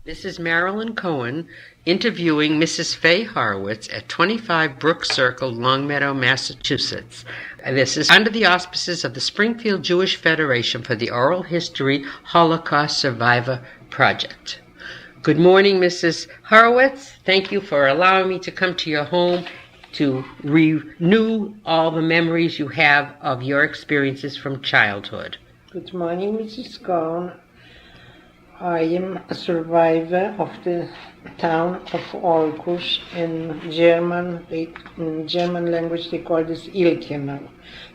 This is Marilyn Cohen interviewing Mrs. Fay Horowitz at 25 Brook Circle, Longmeadow, Massachusetts. This is under the auspices of the Springfield Jewish Federation for the Oral History Holocaust Survivor Project. Good morning, Mrs. Horowitz. Thank you for allowing me to come to your home to renew all the memories you have of your experiences from childhood. Good morning, Mrs. Cohen. I am a survivor of the town of Holocaust. In German language they call this Ilkenau.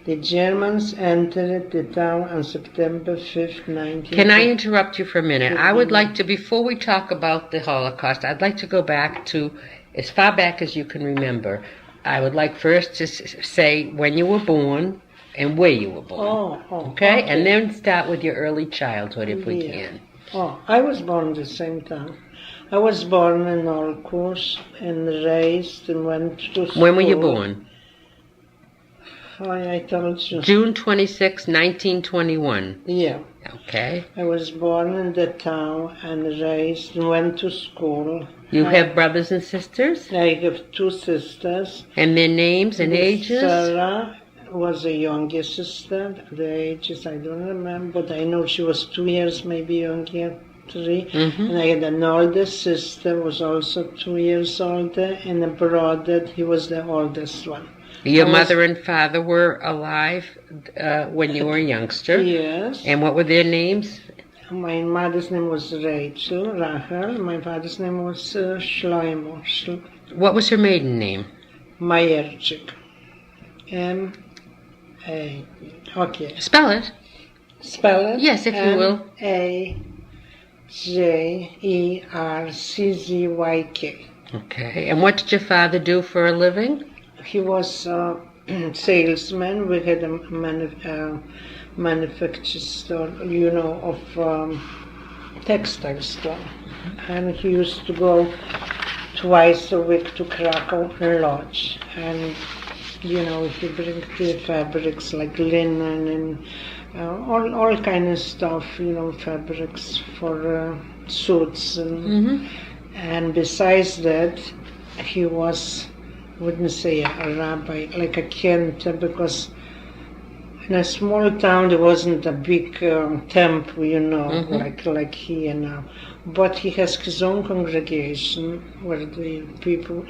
The Germans entered the town on September 5th, 19... Can I interrupt you for a minute? I would like to, before we talk about the Holocaust, I'd like to go back to as far back as you can remember. I would like first to say when you were born and where you were born. Okay? And then start with your early childhood if we can. I was born at the same time. I was born in Holocaust and raised and went to school. When were you born? I told you. June 26, 1921. Yeah. Okay. I was born in the town and raised and went to school. You have brothers and sisters? I have two sisters. And their names and ages? Sarah was a younger sister. The ages I don't remember, but I know she was 2 years, maybe younger, 3. And I had an older sister, was also 2 years older, and a brother. He was the oldest one. Your mother and father were alive when you were a youngster? Yes. And what were their names? My mother's name was Rachel. My father's name was Shlomo. What was her maiden name? Mayerchik. Okay. Spell it. Spell it? Yes, if you will. Majerczyk. Okay. And what did your father do for a living? He was a salesman. We had a manufacturing store, of textile store. And he used to go twice a week to Krakow Lodge. And he bring the fabrics like linen and all kind of stuff, fabrics for suits. And besides that, he was, wouldn't say a rabbi, like a kente, because in a small town there wasn't a big temple, like here now. But he has his own congregation where the people,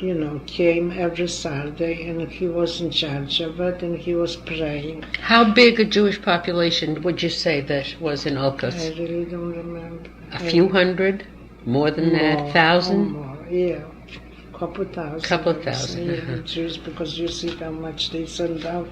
came every Saturday, and he was in charge of it, and he was praying. How big a Jewish population would you say that was in Holocaust? I really don't remember. A few hundred? More than that? 1,000? More, yeah. Couple thousand. Yeah, Jews, because you see how much they send out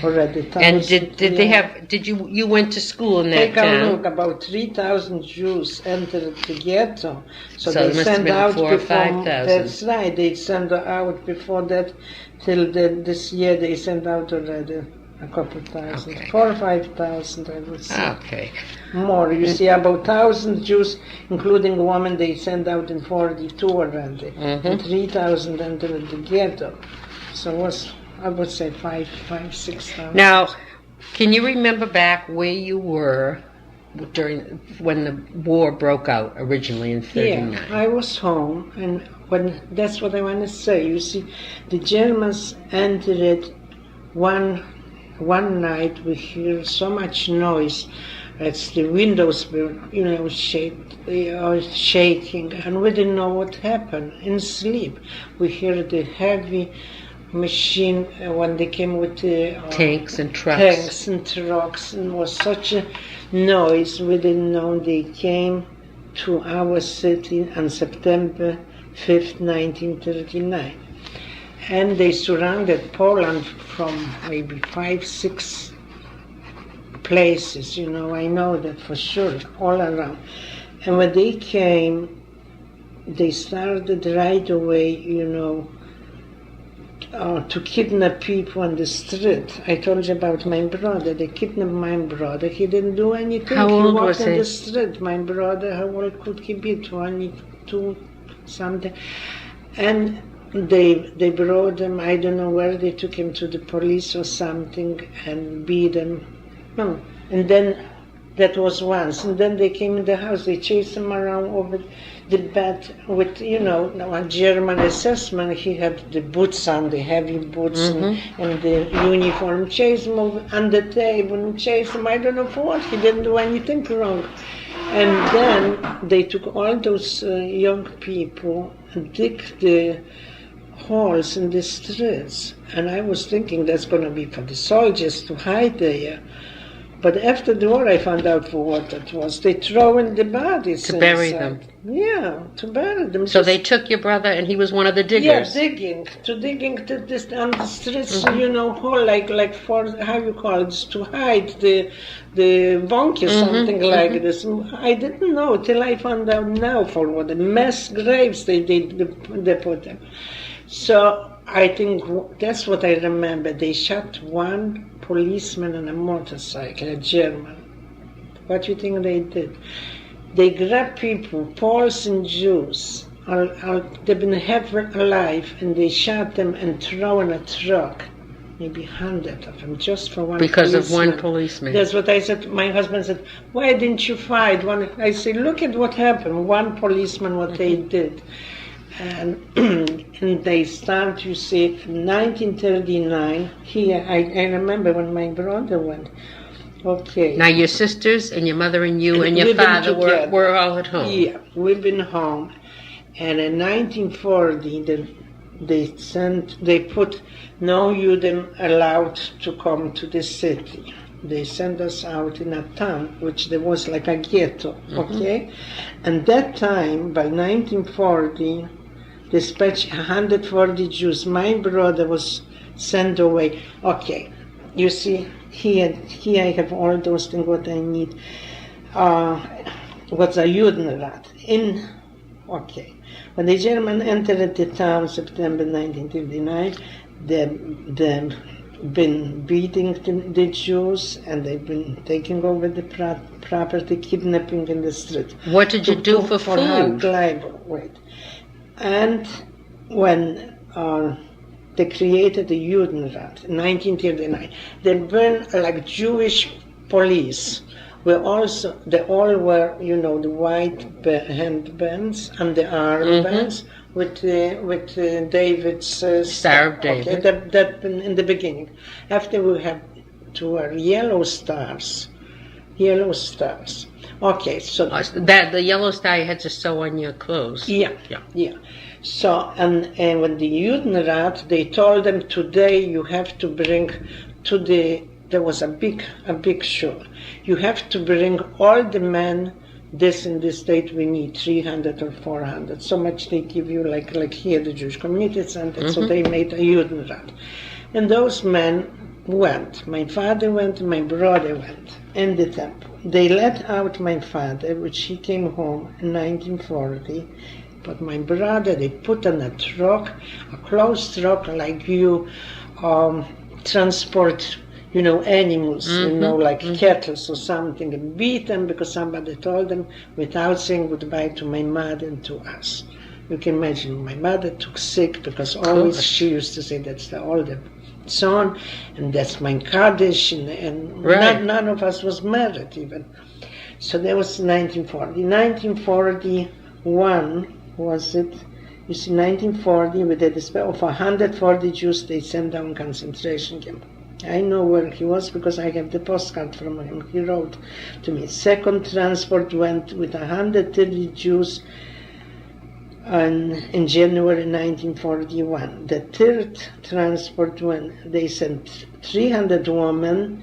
already. And did they have? Did you went to school in that town? Take a look. About 3,000 Jews entered the ghetto. So they send out 4,000 or 5,000. That's right. They send out before that till this year. They sent out already a couple thousand, 4,000 or 5,000, I would say. Okay. More. You see, about 1,000 Jews, including women, they sent out in 42 already. And 3,000 entered the ghetto. So it was, I would say, 6,000. Now, can you remember back where you were when the war broke out originally in 1939? Yeah, I was home, and that's what I want to say. You see, the Germans entered one night. We hear so much noise. As the windows were, shaking, and we didn't know what happened. In sleep, we heard the heavy machine when they came with the tanks and trucks. And it was such a noise. We didn't know they came to our city on September 5th, 1939, and they surrounded Poland from maybe 5-6 places, I know that for sure, all around. And when they came, they started right away, to kidnap people on the street. I told you about my brother. They kidnapped my brother. He didn't do anything. How old was he? He walked on the street. My brother, how old could he be? 22 something. And they brought him, I don't know where, they took him to the police or something and beat him. No. And then That was once. And then they came in the house, they chased him around over the bed with, a German assessment. He had the boots on, the heavy boots and the uniform. Chased him over on the table and chased him, I don't know for what. He didn't do anything wrong. And then they took all those young people and dig the holes in the streets. And I was thinking that's going to be for the soldiers to hide there. But after the war, I found out for what it was. They throw in the bodies to bury them. Yeah, to bury them. So they took your brother, and he was one of the diggers. Yeah, digging to this on the streets. Hole like for how you call it, to hide the bunkie, something like this. I didn't know till I found out now for what the mass graves they put them. So I think that's what I remember. They shot one policeman on a motorcycle, a German. What do you think they did? They grabbed people, Poles and Jews, they've been half alive, and they shot them and throw in a truck, maybe 100 of them, just for one because policeman. of one policeman. That's what I said. My husband said, why didn't you fight one? I said, look at what happened. One policeman, what they did. And they start, you see, in 1939, here, I remember when my brother went. Okay. Now your sisters and your mother and you and your father were all at home. Yeah, we've been home. And in 1940, they put no Juden allowed to come to the city. They sent us out in a town, which there was like a ghetto, okay? And that time, by 1940, dispatched 140 Jews. My brother was sent away. Okay, you see, here I have all those things what I need. What's a Judenrat? Okay. When the Germans entered the town, September 1939, they've been beating the Jews, and they've been taking over the property, kidnapping in the street. What did you do for food? Wait. And when they created the Judenrat in 1939, they burned like Jewish police. They all were, the white handbands and the armbands with David's Star of David. Okay, that in the beginning. After we have to wear yellow stars. Okay, so that the yellow star you had to sew on your clothes. Yeah. So and when the Judenrat, they told them today you have to bring to there was a big show. You have to bring all the men. This in this state we need 300 or 400. So much they give you like here the Jewish Community Center. So they made a Judenrat, and those men went. My father went, my brother went in the temple. They let out my father, which he came home in 1940. But my brother, they put on a truck, a closed truck like you transport, animals, like cattle or something, and beat them because somebody told them without saying goodbye to my mother and to us. You can imagine, my mother took sick because always she used to say that's the older son, and that's my Kaddish, and right. none of us was married even. So that was 1940. 1941 was it? You see, 1940, with the despair of 140 Jews, they sent down concentration camp. I know where he was because I have the postcard from him. He wrote to me. Second transport went with 130 Jews in January 1941. The third transport they sent 300 women,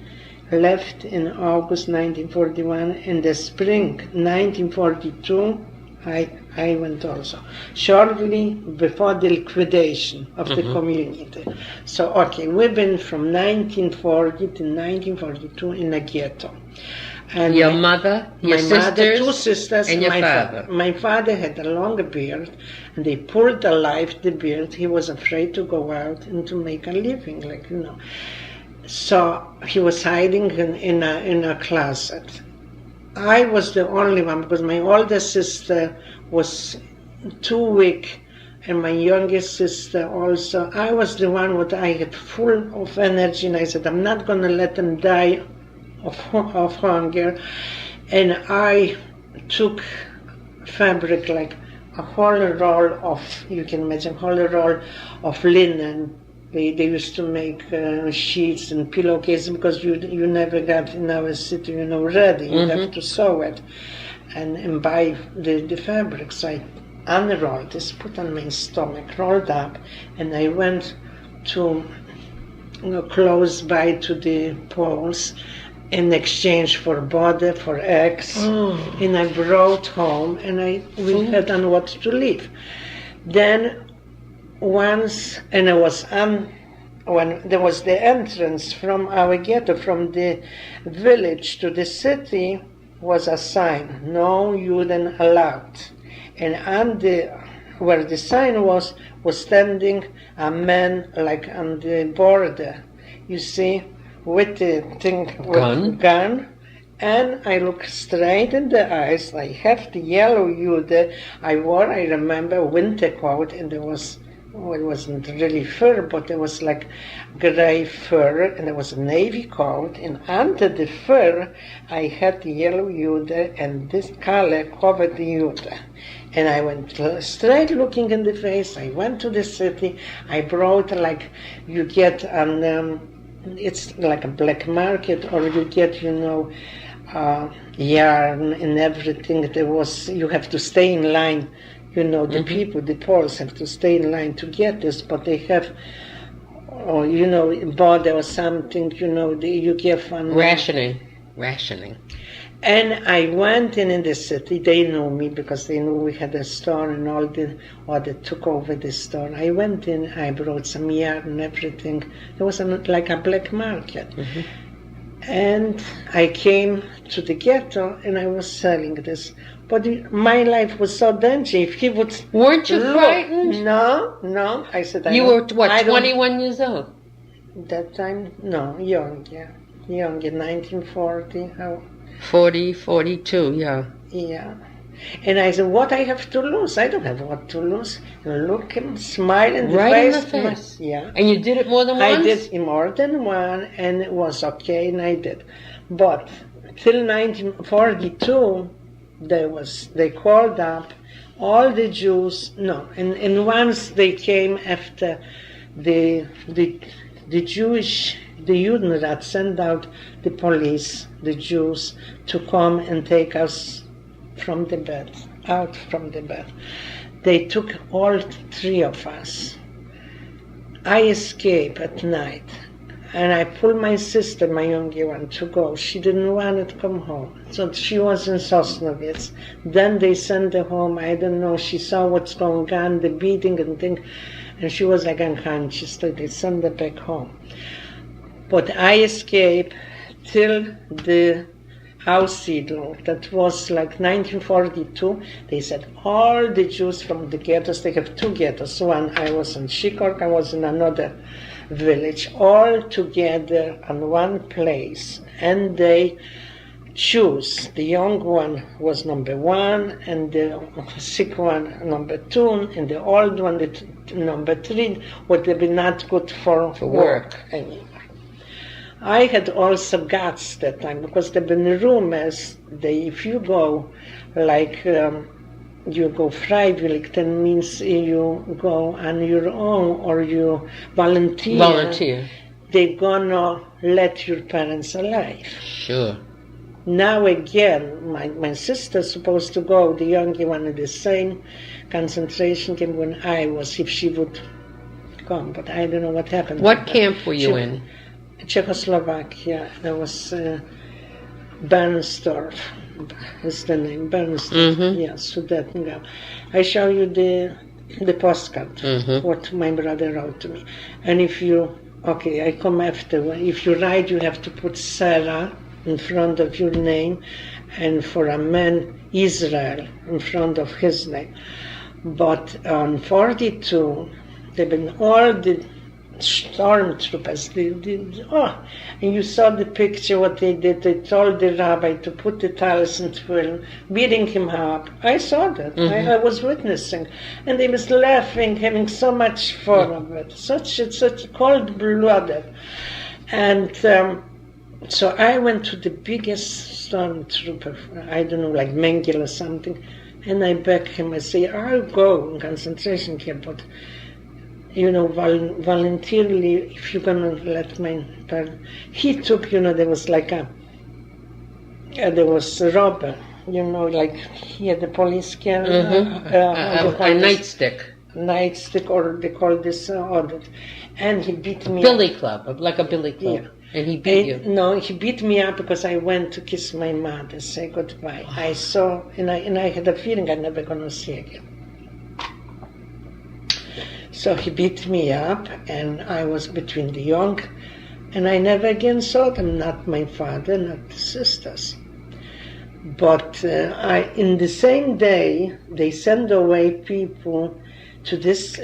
left in August 1941. In the spring 1942, I went also, shortly before the liquidation of the community. So, okay, we've been from 1940 to 1942 in a ghetto. And your mother, your sisters, two sisters, and your father. My father had a longer beard, and they pulled alive the beard. He was afraid to go out and to make a living, So he was hiding in a closet. I was the only one because my older sister was too weak, and my youngest sister also. I was the one what I had full of energy, and I said, I'm not going to let them die of hunger. And I took fabric, like a whole roll of, you can imagine, whole roll of linen. They used to make sheets and pillowcases because you never got in our city, ready. You have to sew it and buy the fabric. So I unrolled this, put on my stomach, rolled up, and I went to close by to the poles in exchange for body, for eggs, and I brought home, and we had on what to live. Then once, and it was when there was the entrance from our ghetto, from the village to the city, was a sign, no Juden allowed. And on where the sign was standing a man like on the border, you see, with the thing, with gun, and I look straight in the eyes. I have the yellow Jude. I wore, I remember, winter coat, and it wasn't really fur, but it was like gray fur, and it was a navy coat, and under the fur I had the yellow Jude, and this color covered the Jude. And I went straight looking in the face. I went to the city. I brought, like you get on, it's like a black market, or you get, yarn and everything. You have to stay in line. The people, the Poles have to stay in line to get this, but they have, border or something, you give on... Rationing. And I went in the city. They knew me because they knew we had a store, and all they took over the store. I went in, I brought some yarn and everything. It was like a black market. And I came to the ghetto, and I was selling this. But my life was so dangerous. If he would... Weren't you frightened? No. I said, You were, 21 years old? That time, no, young, in 1940. 40, 42, yeah. Yeah. And I said, what I have to lose? I don't have what to lose. And look him, smile in the right face. In the face. Yeah. And you did it more than once? I did more than one, and it was okay, and I did. But till 1942, they called up all the Jews, and once they came after the Judenrat sent out the police, the Jews, to come and take us out from the bed. They took all three of us. I escaped at night, and I pulled my sister, my younger one, to go. She didn't want to come home, so she was in Sosnovitz. Then they sent her home. I don't know, she saw what's going on, the beating and thing, and she was like unconscious, so they sent her back home. But I escaped till the Aussiedlung. That was like 1942. They said all the Jews from the ghettos, they have two ghettos. One, I was in Sikorsk, I was in another village, all together on one place. And they choose. The young one was number 1, and the sick one number 2, and the old one, number 3, would be not good for work anymore. I had also guts that time, because there have been rumors that if you go, like, you go freiwillig, that means you go on your own or you volunteer. They're gonna let your parents alive. Sure. Now again, my sister's supposed to go, the younger one, in the same concentration camp when I was, if she would come, but I don't know what happened. What camp were you in? Czechoslovakia. There was Bernstorff, is the name, Bernstorff. Yeah, Sudetenland. I show you the postcard, what my brother wrote to me. And if you, I come after, if you write, you have to put Sarah in front of your name, and for a man, Israel, in front of his name. But on 42, they've been all the stormtroopers, and you saw the picture, what they did. They told the rabbi to put the talis in twill, beating him up. I saw that. I was witnessing. And they was laughing, having so much fun of it. Such cold-blooded. And So I went to the biggest stormtrooper, I don't know, like Mengele or something, and I begged him. I say, I'll go in concentration camp, but voluntarily, if you're gonna let my parents. He took, there was like there was a robber, like he had a police car, a nightstick. Nightstick, or they call this audit, and he beat me. Billy club, like a billy club. Yeah. And he beat you? No, he beat me up because I went to kiss my mother, say goodbye. I saw, and I had a feeling I'm never gonna see again. So he beat me up, and I was between the young, and I never again saw them, not my father, not the sisters. But in the same day, they sent away people to this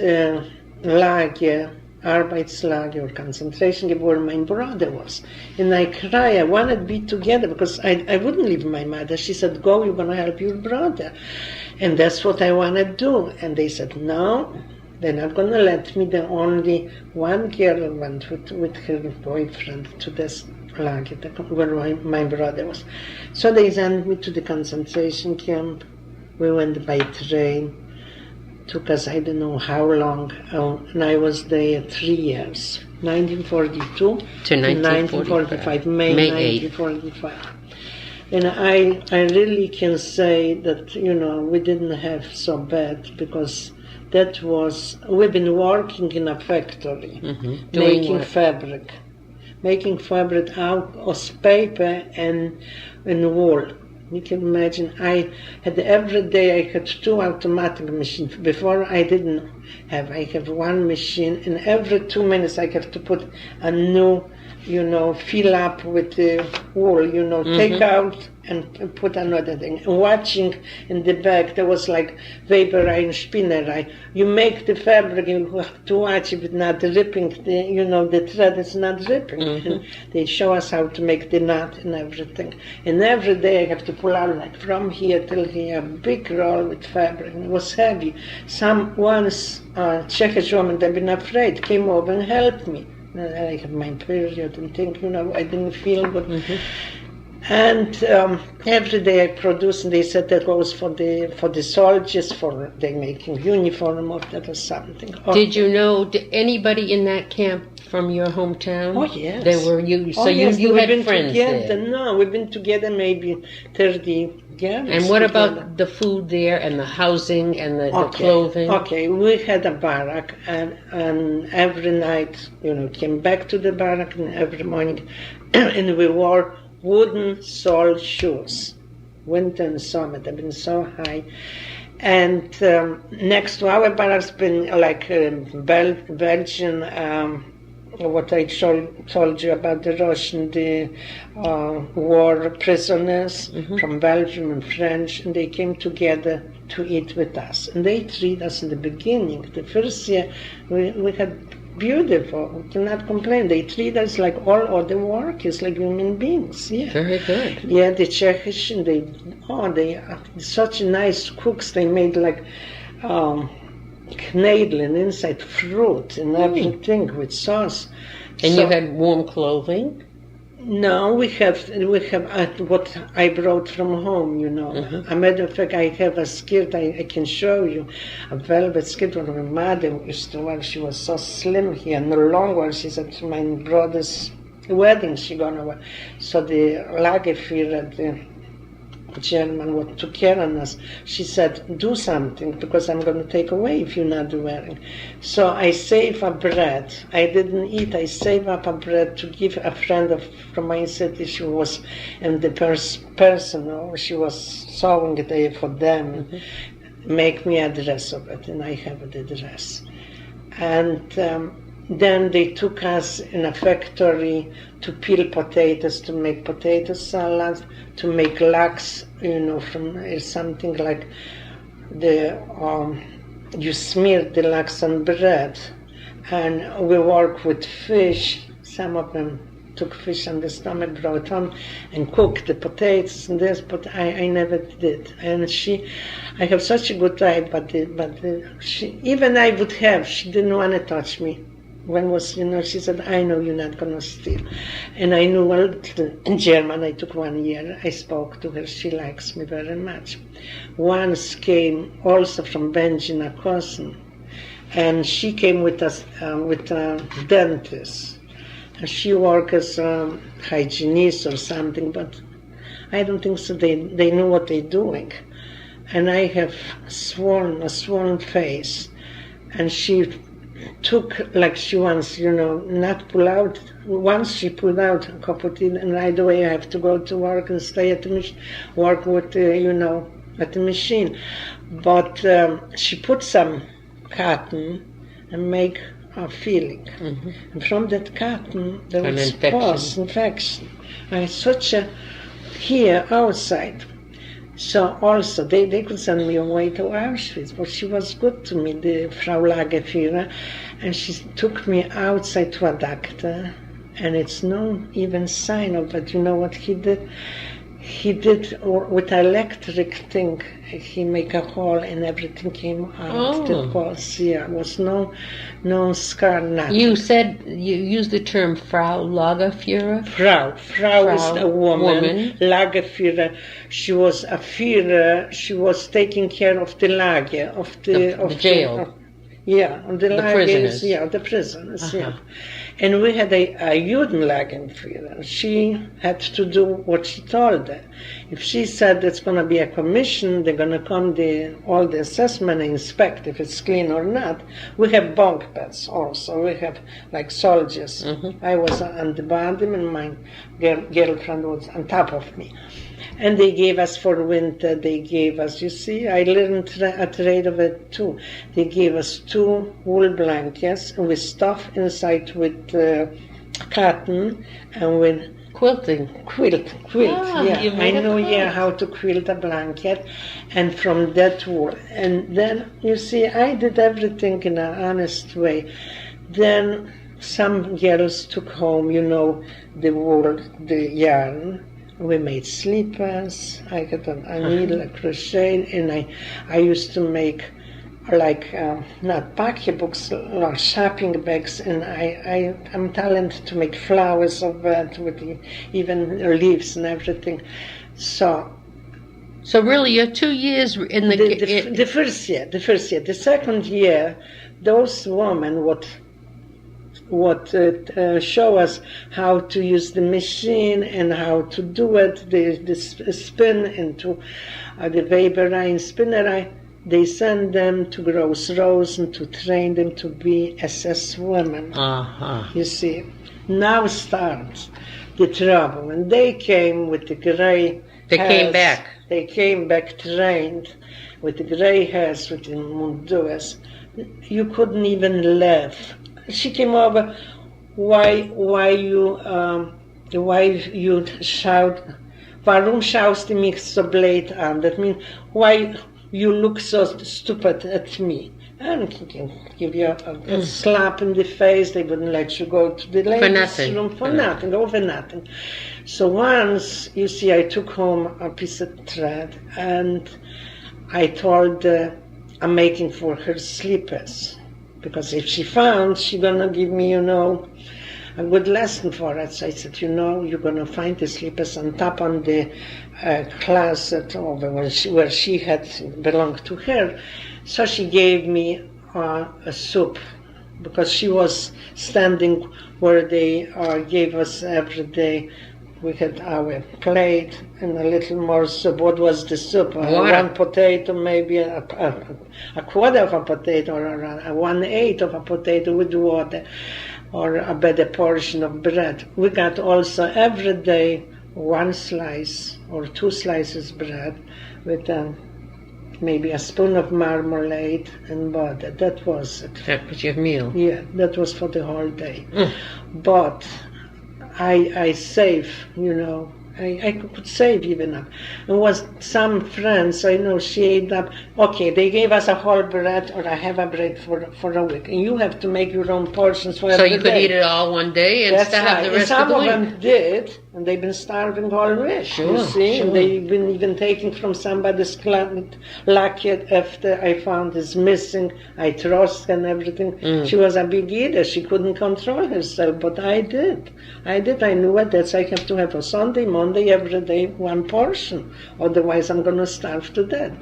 lager, Arbeitslager, or concentration camp, where my brother was. And I cried, I wanted to be together, because I wouldn't leave my mother. She said, go, you're going to help your brother. And that's what I want to do. And they said, no, they're not going to let me. The only one girl went with her boyfriend to this lager, where my brother was. So they sent me to the concentration camp. We went by train. Took us, I don't know how long, and I was there 3 years, 1942 to 1945, May 1945. And I really can say that, we didn't have so bad, because we've been working in a factory, making fabric out of paper and wool. You can imagine, I had every day, I had 2 automatic machines. Before I didn't have, I have 1 machine, and every 2 minutes I have to put a new, fill up with the wool, take out and put another thing. Watching in the back, there was like Weberei and Spinnerei. You make the fabric, you have to watch if it's not ripping, the thread is not ripping. And they show us how to make the knot and everything. And every day I have to pull out, like from here till here, a big roll with fabric. And it was heavy. Once Czech woman, they've been afraid, came over and helped me. I had my period and think, I didn't feel good. And every day I produce, and they said that goes for the soldiers, for they making uniform or that or something. Did you know anybody in that camp from your hometown? Oh yes. They were you. So yes, you had been friends together. there. No, we've been together maybe 30 years. And what about the food there and the housing and the clothing? Okay, we had a barrack, and every night, came back to the barrack, and every morning, and we wore wooden sole shoes, winter and summer. They've been so high. And next to our barracks been like Belgian, what I told you about the Russian, the war prisoners from Belgium and French, and they came together to eat with us. And they treat us in the beginning. The first year we had beautiful, we cannot complain. They treat us like all other workers, like human beings. Yeah, very good. Yeah, the Czechish, they are such nice cooks. They made like knedlin inside fruit and everything with sauce. And you had warm clothing? No, we have what I brought from home, A matter of fact, I have a skirt, I can show you, a velvet skirt that my mother used to wear. She was so slim here, no longer. She's at my brother's wedding, she gonna wear. So the Lagerführer, the German what took care of us, she said, do something, because I'm going to take away if you're not wearing. So I saved a bread. I didn't eat. I saved up a bread to give a friend from my city. She was in the person, she was sewing it there for them, make me a dress of it, and I have the dress. And then they took us in a factory to peel potatoes, to make potato salad, to make lax, from something like you smear the lax on bread. And we work with fish. Some of them took fish on the stomach, brought home, and cooked the potatoes and this, but I never did. And I have such a good eye, but she, even I would have, she didn't want to touch me. when was, she said, I know you're not going to steal. And I knew, well, in German, I took 1 year. I spoke to her. She likes me very much. Once came also from Benjina cousin, and she came with a dentist. And she worked as a hygienist or something, but I don't think so. They knew what they're doing. And I have a swollen face. And she took, like she wants, not pull out. Once she pulled out Copotin, and right away I have to go to work and stay at the machine, work with, at the machine. But she put some cotton and make a feeling. Mm-hmm. And from that cotton, there was infection. I had such a, here, outside. So also, they could send me away to Auschwitz, but she was good to me, the Frau Lagerführer, and she took me outside to a doctor, and it's no even sign of it. You know what he did? He did with electric thing. He make a hole and everything came out. The holes, yeah, was no scar, nothing. You said you used the term Frau Lagerführer. Frau is a woman. Lagerführer. She was a Führer. She was taking care of the lager of the jail. On the prisoners. The prisoners. Yeah. And we had a Judenlagerführer. She had to do what she told her. If she said it's going to be a commission, they're going to come all the assessment and inspect if it's clean or not. We have bunk beds also. We have like soldiers. Mm-hmm. I was on the bottom and my girlfriend was on top of me. And they gave us for winter, they gave us, you see, I learned a trade of it too. They gave us 2 wool blankets and with stuff inside with cotton and with quilting. Quilt, I know, how to quilt a blanket, and from that wool. And then, you see, I did everything in an honest way. Then some girls took home, the wool, the yarn. We made slippers. I got a needle, a crochet, and I used to make like not pocketbooks or shopping bags, and I'm talented to make flowers of that with even leaves and everything. So really, you're 2 years in the first year. The second year, those women would show us how to use the machine and how to do it, the spin into the Weberei and spinnerei. They send them to Gross Rosen to train them to be SS women. Uh-huh. You see, now starts the trouble. When they came with the gray hairs, They came back trained with the gray hairs, with the munduas. You couldn't even laugh. She came over, why you shout, warum schaust du mich so blöd an? That means, why you look so stupid at me? And he can give you a slap in the face. They wouldn't let you go to the ladies' room for nothing, over nothing. So once, you see, I took home a piece of thread and I told I'm making for her slippers. Because if she found, she's going to give me, a good lesson for it. So I said, you're going to find the slippers on top on the closet over where she had belonged to her. So she gave me a soup, because she was standing where they gave us every day. We had our plate and a little more soup. What was the soup? One potato, maybe a quarter of a potato, or a 1/8 of a potato with water, or a better portion of bread. We got also every day 1 slice or 2 slices bread with maybe a spoon of marmalade and butter. That was it. That was your meal? Yeah, that was for the whole day. But I save, I could save even up. And was some friends, I know, she ate up, okay, they gave us a whole bread or a half a bread for a week. And you have to make your own portions for every day. So you could eat it all one day and still have the rest of the week. Some of them did, And they've been starving already, Sure, you see. sure. And they've been even taking from somebody's luggage after I found is missing. I trust and everything. She was a big eater. She couldn't control herself, but I did. I knew it. That's I have to have a Sunday, Monday, every day, one portion. Otherwise, I'm going to starve to death.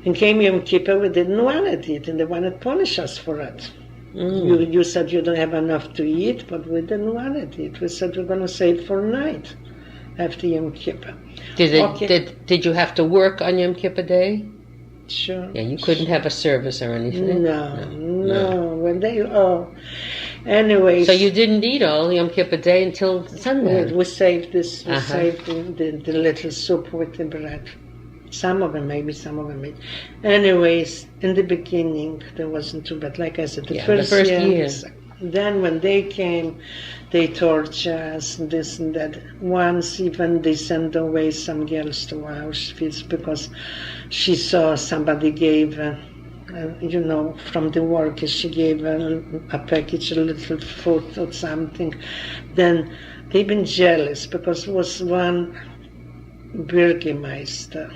And came Yom Kippur, we didn't want to eat, and they wanted to punish us for it. You said you don't have enough to eat, but we didn't want to eat. We said we're going to save for night after Yom Kippur. Did you have to work on Yom Kippur Day? Sure. Yeah, you couldn't have a service or anything? No. When they, anyway. So you didn't eat all Yom Kippur Day until Sunday? We saved this, we saved the little soup with the bread. Some of them maybe. Anyways, in the beginning, there wasn't too bad. Like I said, the first year. Then when they came, they tortured us, and this and that. Once even they sent away some girls to Auschwitz because she saw somebody gave, from the workers, she gave a package, a little food or something. Then they've been jealous because it was one Bürgermeister.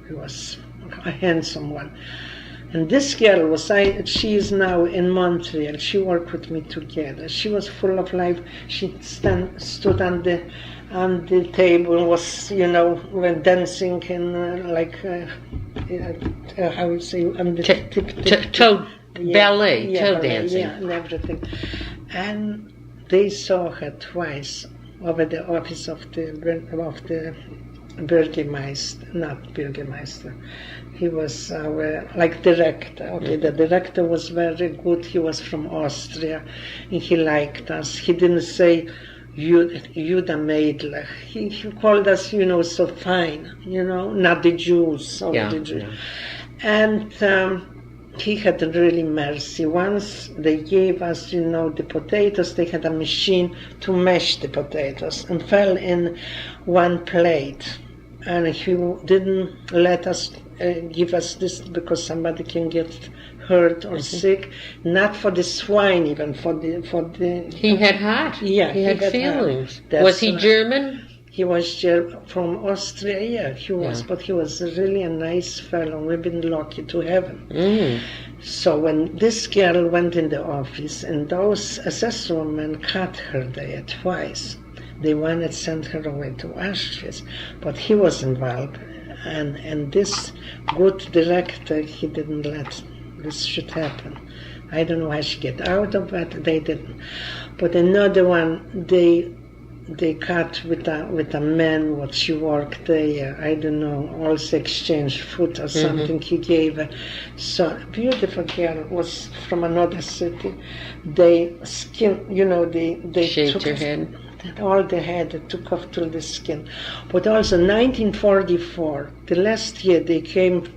He was a handsome one. And this girl she is now in Montreal. She worked with me together. She was full of life. She stood on the table, was, dancing in how you say, on the ballet, toe dancing. Yeah, and everything. And they saw her twice over the office of the Bürgermeister, not Bürgermeister. He was like director. Okay, the director was very good. He was from Austria, and he liked us. He didn't say Juda Mädler. He called us, so fine, not the Jews. The Jews. Yeah. And he had really mercy. Once they gave us, the potatoes. They had a machine to mash the potatoes, and fell in one plate. And he didn't let us give us this because somebody can get hurt or sick. Not for the swine, even for the. He had heart. Yeah, he had feelings. Was he German? He was from Austria. Yeah, he was, but he was really a nice fellow. We've been lucky to have him. So when this girl went in the office, and those assessment cut her there twice. They wanted to send her away to Auschwitz, but he was involved, and this good director, he didn't let this should happen. I don't know how she get out of it. They didn't. But another one, they cut with a man what she worked there. I don't know, also exchange food or something. He gave her. So a beautiful girl was from another city. They they shaved her head. All the hair they took off till the skin. But also 1944, the last year they came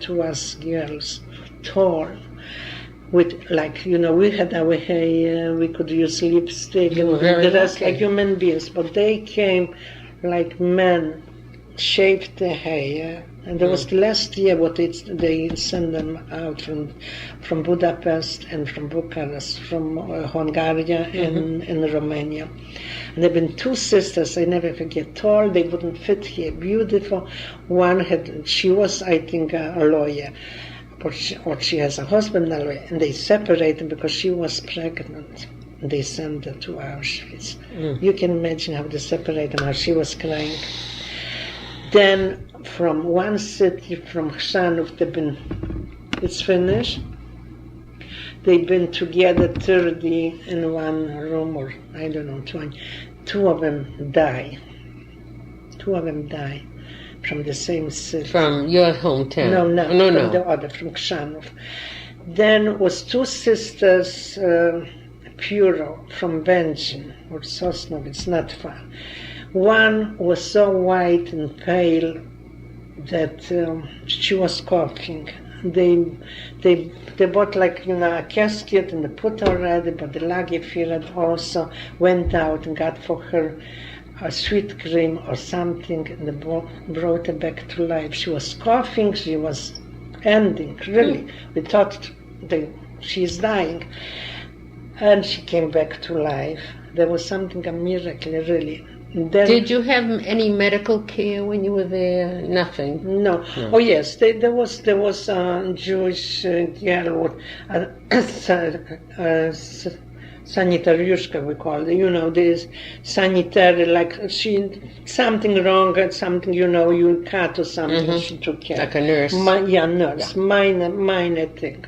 to us girls, tall, with we had our hair, we could use lipstick, and the rest like human beings. But they came like men, shaved their hair. And there was the last year what they sent them out from Budapest and from Bucharest, from Hungary and Romania. And there have been two sisters, I never forget, tall, they wouldn't fit here, beautiful. She was, I think, a lawyer, or she has a husband, a lawyer, and they separated because she was pregnant. They sent her to Auschwitz. You can imagine how they separated her, she was crying. Then from one city, from Chrzanów, it's finished. They've been together 30 in one room, or I don't know, 20. Two of them die from the same city. From your hometown? No. From the other, from Chrzanów. Then was two sisters, Puro, from Będzin, or Sosnow, it's not far. One was so white and pale that she was coughing. They bought a casket and they put her ready, but the Lagerfeld also went out and got for her a sweet cream or something, and they brought her back to life. She was coughing, she was ending, really. We thought she's dying. And she came back to life. There was something, a miracle, really. Then, Did you have any medical care when you were there? Nothing. No. Oh yes, there was a Jewish girl, sanitariushka we call it. You know, this sanitary, like something wrong or something. You know, you cut or something. She took care. Like a nurse. Nurse. Yeah. Minor thing.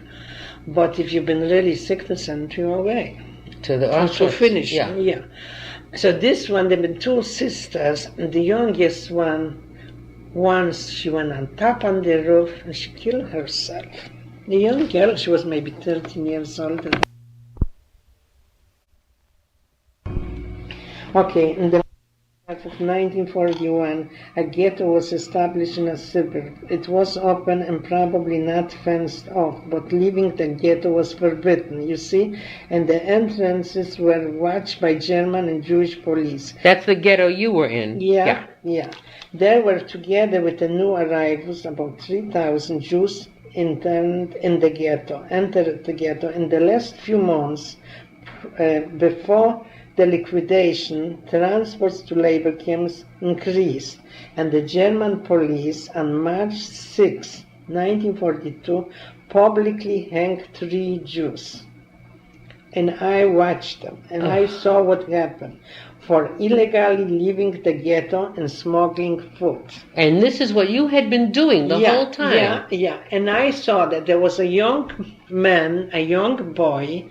But if you've been really sick, they send you away To the hospital. to finish. Yeah. So this one, there were two sisters, and the youngest one, once she went on top on the roof and she killed herself. The young girl, she was maybe 13 years old. Okay, in the of 1941, a ghetto was established in a suburb. It was open and probably not fenced off, but leaving the ghetto was forbidden, you see, and the entrances were watched by German and Jewish police. That's the ghetto you were in? Yeah. They were together with the new arrivals, about 3,000 Jews interned in the ghetto, entered the ghetto in the last few months before the liquidation. Transports to labor camps increased, and the German police on March 6, 1942, publicly hanged 3 Jews. And I watched them, and I saw what happened for illegally leaving the ghetto and smuggling food. And this is what you had been doing the whole time? Yeah. And I saw that there was a young man, a young boy,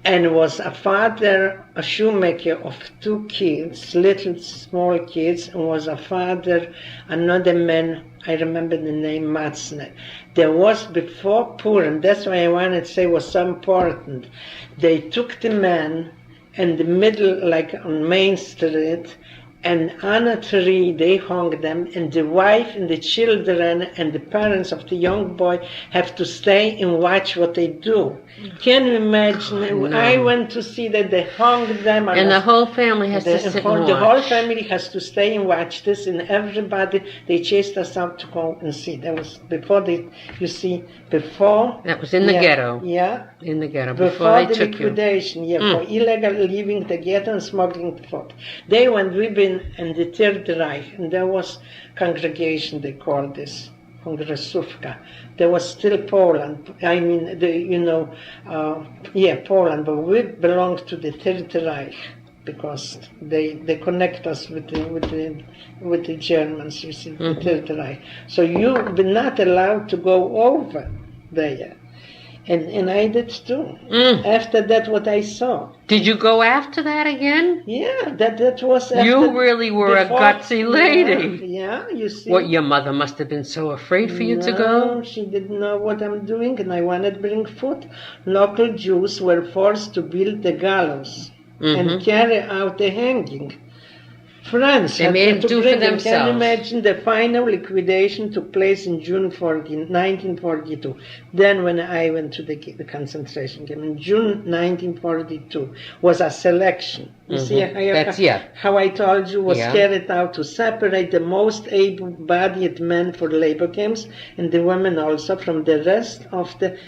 and was a father, a shoemaker of 2 kids, little small kids, and was a father, another man, I remember the name Matzner. There was before Purim, that's why I wanted to say it was so important. They took the man in the middle, like on Main Street, and on a tree they hung them, and the wife and the children and the parents of the young boy have to stay and watch what they do. Can you imagine? No. I went to see that they hung them. And the whole family has to sit and watch. The whole family has to stay and watch this, and everybody, they chased us out to go and see. That was before before... That was in the ghetto. Yeah. In the ghetto, before they the took liquidation, for illegal leaving the ghetto and smuggling food. They went, we've been in the Third Reich, and there was congregation, they called this, Kongresówka. There was still Poland. I mean, Poland, but we belonged to the Third Reich because they connect us with the Germans, you see, the Third Reich. So you were not allowed to go over there. And I did too. After that, what I saw. Did you go after that again? Yeah, that was after. You really were a gutsy lady. Yeah, you see. What, your mother must have been so afraid for you to go? No, she didn't know what I'm doing, and I wanted to bring food. Local Jews were forced to build the gallows and carry out the hanging. France they made to do bring for them. themselves. Can you imagine the final liquidation took place in June 1942. Then when I went to the concentration camp in June 1942 was a selection. You see how I told you was carried out to separate the most able-bodied men for labor camps and the women also from the rest of the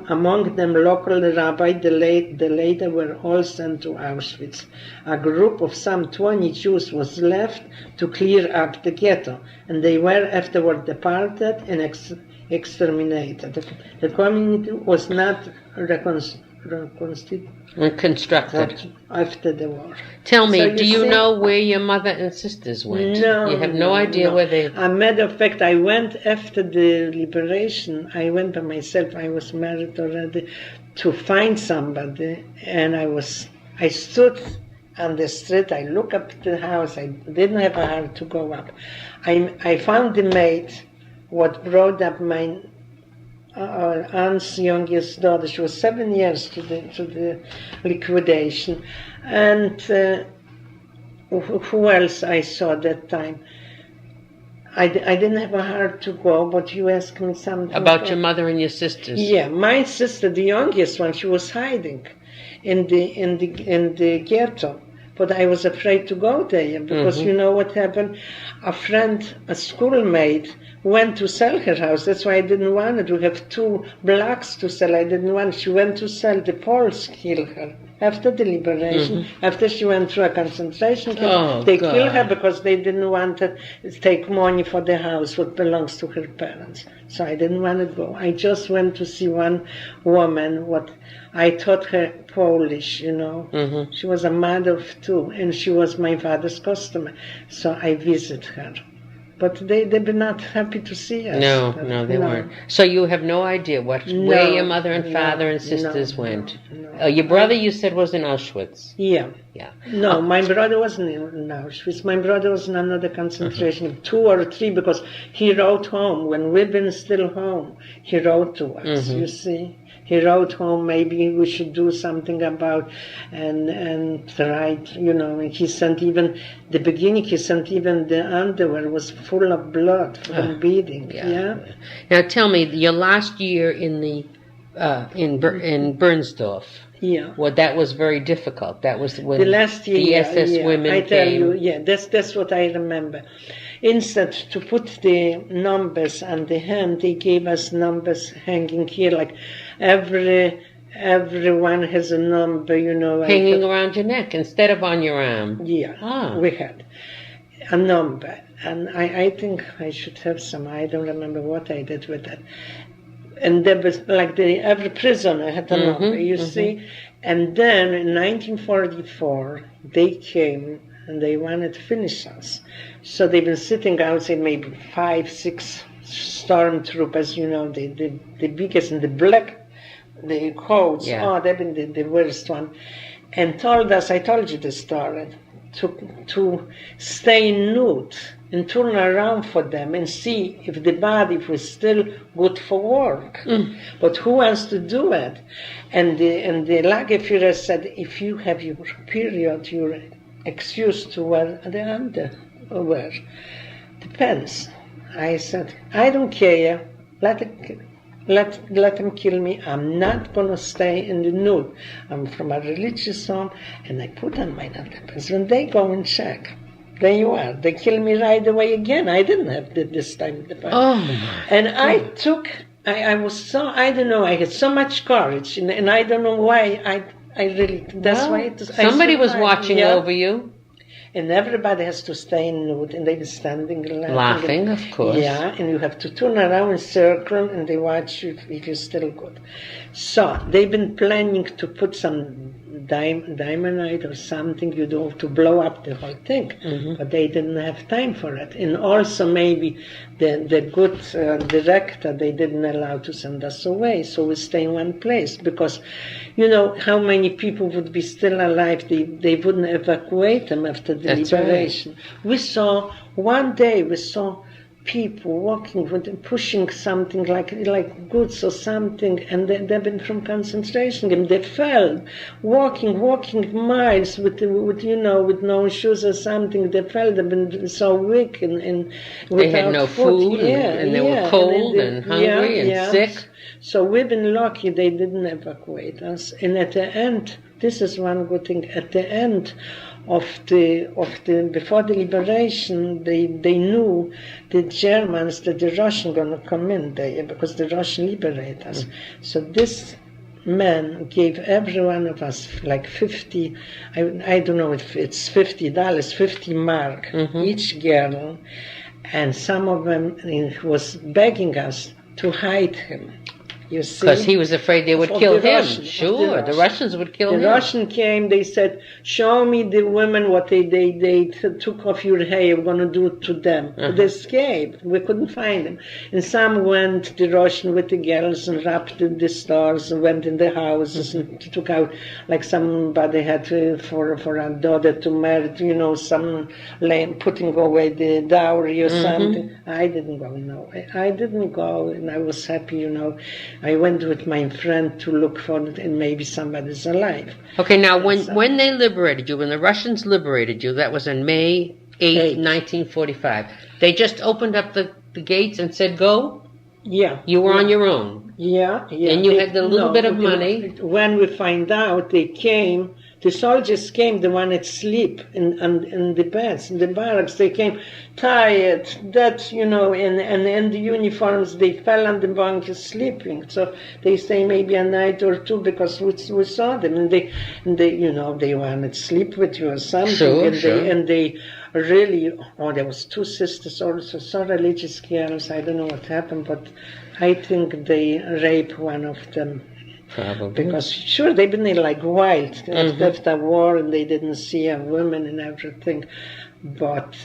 among them local rabbi. The later were all sent to Auschwitz. A group of some 20 Jews was left to clear up the ghetto, and they were afterward deported and exterminated. The community was not reconstructed after the war. Tell me, do you know where your mother and sisters went? No. You have no idea where they... As a matter of fact, I went after the liberation. I went by myself. I was married already, to find somebody, and I stood on the street. I looked up to the house. I didn't have a heart to go up. I found the maid what brought up my aunt's youngest daughter. She was 7 years to the liquidation. And who else I saw that time? I didn't have a heart to go, but you asked me something about your mother and your sisters. Yeah, my sister, the youngest one, she was hiding in the ghetto. But I was afraid to go there because you know what happened? A friend, a schoolmate, went to sell her house. That's why I didn't want it. We have 2 blocks to sell. I didn't want it. She went to sell. The Poles killed her. After the liberation, after she went through a concentration camp, they killed her because they didn't want to take money for the house, what belongs to her parents. So I didn't want to go. I just went to see one woman, what I taught her Polish, you know. She was a mother of two, and she was my father's customer. So I visit her. But they were not happy to see us. No, they weren't. So you have no idea where your mother and father and sisters went? No. Your brother, you said, was in Auschwitz? Yeah. No, my brother wasn't in Auschwitz. My brother was in another concentration camp, 2 or 3, because he wrote home. When we've been still home, he wrote to us, you see. He wrote home, maybe we should do something about, and write, you know. And he sent even, the beginning, he sent even the underwear was full of blood from beating. Yeah. Now tell me, your last year in the in Bernsdorf. Yeah. Well, that was very difficult. That was when the last year, the SS women I tell came. you, that's what I remember. Instead to put the numbers on the hand, they gave us numbers hanging here, like everyone has a number, you know. Hanging around your neck instead of on your arm. Yeah, we had a number. And I think I should have some, I don't remember what I did with that. And there was, like, every prisoner had a number, you see. And then in 1944, they came and they wanted to finish us. So they've been sitting outside, maybe 5, 6 stormtroopers, you know, the biggest, and the black, the coats, they've been the worst one, and told us, I told you the story, to stay nude and turn around for them and see if the body was still good for work. But who wants to do it? And the Lagerführer said, if you have your period, you're excused to wear the underwear. Depends. I said, I don't care. Let them kill me. I'm not going to stay in the nude. I'm from a religious home, and I put on my underpants. When they go and check, there you are. They kill me right away again. I didn't have this time. And I took, I was so, I don't know, I had so much courage, and I don't know why I really, that's why it was, somebody was watching over you. And everybody has to stay nude, and they were standing laughing, of course. Yeah, and you have to turn around and circle, and they watch you if you're still good. So they've been planning to put some dynamite or something, you know, to blow up the whole thing, but they didn't have time for it. And also maybe the good director, they didn't allow to send us away, so we stay in one place, because you know how many people would be still alive. They wouldn't evacuate them after the liberation. Right. We saw people walking with them, pushing something like goods or something, and they've been from concentration camp. They fell, walking miles with no shoes or something. They fell. They've been so weak and they had no food, and they were cold and hungry and sick. So we've been lucky they didn't evacuate us. And at the end, this is one good thing. At the end of the before the liberation, they knew the Germans that the Russians gonna come in there, because the Russians liberate us. So this man gave every one of us like 50. I don't know if it's $50, 50 mark each girl, and some of them was begging us to hide him. You see? Because he was afraid they would kill him. Sure, the Russians would kill him. The Russian came, they said, show me the women what they took off your hair, we're going to do to them. They escaped. We couldn't find them. And some went, the Russian with the girls, and rapped in the stores and went in the houses and took out, like somebody had for a daughter to marry, you know, some putting away the dowry or something. I didn't go, no. I didn't go, and I was happy, you know. I went with my friend to look for it, and maybe somebody's alive. Okay, now when they liberated you, when the Russians liberated you, that was on May 8, 1945. They just opened up the gates and said, go? Yeah. You were on your own? Yeah. And you had a little bit of money? When we find out, they came The soldiers came, the one asleep in the beds, in the barracks. They came tired, and in the uniforms, they fell on the bunk sleeping. So they stay maybe a night or two because we saw them, and they they wanted to sleep with you or something. Sure, and they really, there was two sisters also, so religious girls. I don't know what happened, but I think they raped one of them. Probably. Because, sure, they've been like wild after war, and they didn't see a woman and everything. But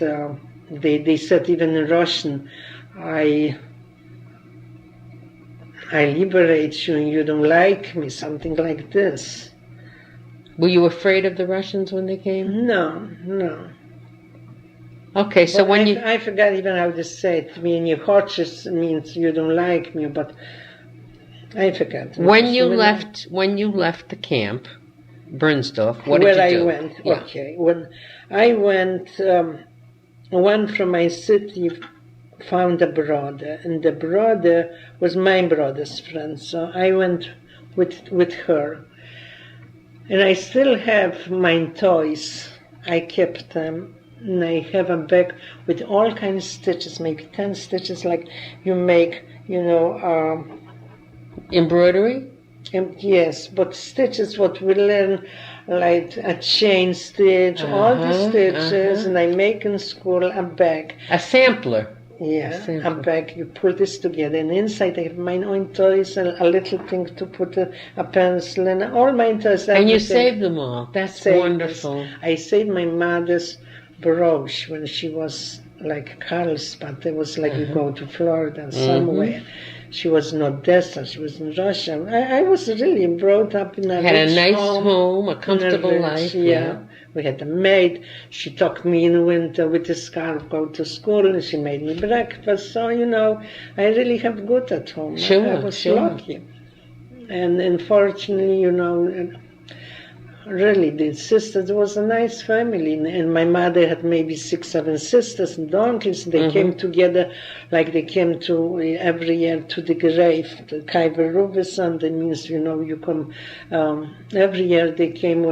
they said even in Russian, I liberate you and you don't like me, something like this. Were you afraid of the Russians when they came? No. Okay, so but I forgot even how to say it. I mean, your horses means you don't like me, but I forgot. When you left the camp, Bernsdorf, what did you do? Where I went, okay. When I went, one from my city found a brother, and the brother was my brother's friend, so I went with her. And I still have my toys. I kept them. And I have a bag with all kinds of stitches, maybe 10 stitches, like you make, embroidery? Yes, but stitches, what we learn, like a chain stitch, all the stitches, and I make in school a bag. A sampler. Yeah, a bag. You pull this together, and inside I have my own toys and a little thing to put a pencil and all my toys. And you saved them all. That's wonderful. I saved my mother's brooch when she was like Carlsbad. It was like you go to Florida somewhere. She was in Odessa, she was in Russia. I was really brought up in a nice home, a comfortable life. Yeah. We had a maid. She took me in winter with a scarf, go to school, and she made me breakfast. So, I really have good at home. I was lucky. And unfortunately, really, the sisters, it was a nice family, and my mother had maybe 6, 7 sisters and uncles. They came together, like they came to every year to the grave, the Kaiver Ruvesan. That means, you come every year. They came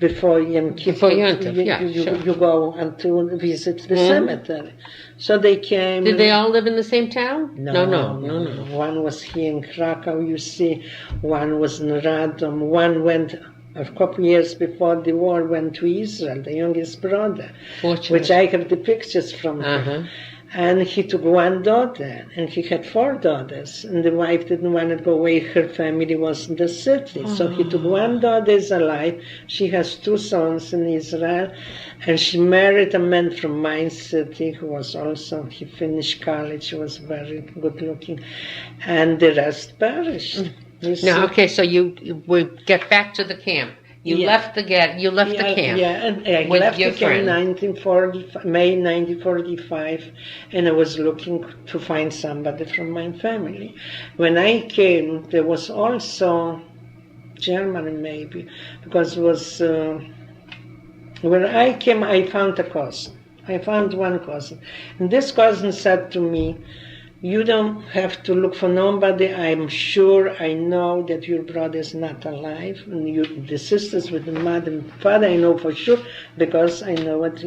before Yom Kippur. You go and to visit the cemetery. So they came. Did they all live in the same town? No. One was here in Krakow, you see. One was in Radom. One went. A couple years before the war, went to Israel, the youngest brother, which I have the pictures from him. And he took one daughter, and he had 4 daughters, and the wife didn't want to go away. Her family was in the city. So he took one daughter is alive. She has 2 sons in Israel, and she married a man from my city who was also, he finished college, he was very good looking, and the rest perished. No, okay, so you would get back to the camp. You left the camp. Yeah, and I left the camp in May 1945, and I was looking to find somebody from my family. When I came, there was also Germany, maybe, because it was when I came, I found a cousin. I found one cousin, and this cousin said to me, "You don't have to look for nobody. I'm sure, I know that your brother is not alive. And the sisters with the mother and father, I know for sure, because I know it,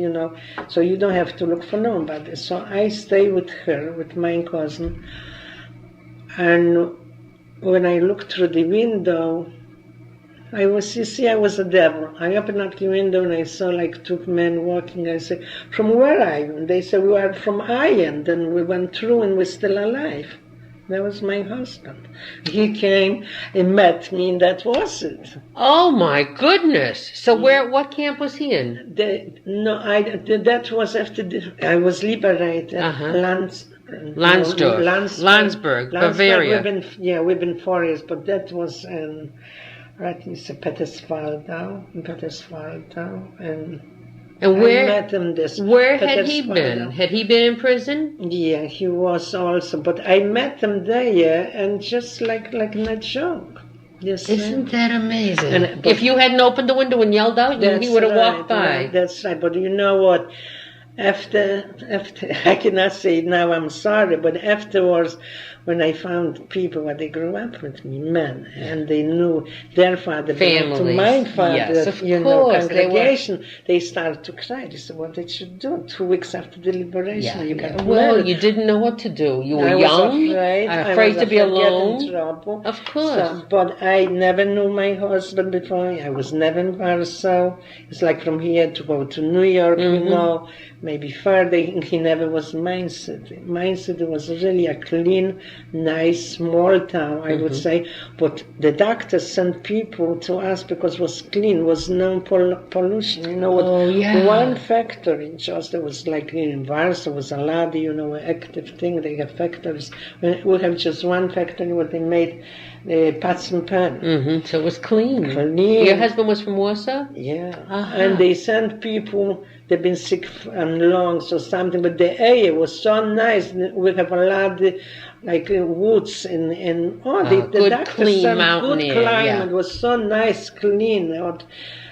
So you don't have to look for nobody." So I stay with her, with my cousin. And when I looked through the window, I was a devil. I opened up the window and I saw like 2 men walking. I said, "From where are you?" And they said, "We are from Iron." And we went through and we're still alive. That was my husband. He came and met me, and that was it. Oh my goodness! So what camp was he in? That was after I was liberated. Landsberg, Bavaria. We've been 4 years, but that was in Peterswaldau, and where, I met him where had he been? Had he been in prison? Yeah, he was also, but I met him there, and just like in a joke. Yes, isn't that amazing? If you hadn't opened the window and yelled out, he would have walked by. That's right, but you know what? after I cannot say now I'm sorry, but afterwards, when I found people when they grew up with me, men, and they knew their father belonged to my father, yes, of course, congregation, they started to cry. They said, "What did you do? 2 weeks after the liberation, you got married." You didn't know what to do. You were I young, was afraid to be alone. Get in trouble. Of course. So, but I never knew my husband before. I was never in Warsaw. It's like from here to go to New York, maybe further. He never was my city. My city was really a clean, nice, small town, I would say. But the doctors sent people to us because it was clean, was no pollution. One factory just, there was like in Warsaw was a lot, active thing. They have factories. We have just one factory where they made pots and pans. So it was clean. Your husband was from Warsaw? Yeah. And they sent people, they've been sick on lungs or something, but the air was so nice. We have a lot of woods and the good doctors clean sent mountain good air. climate. It was so nice, clean.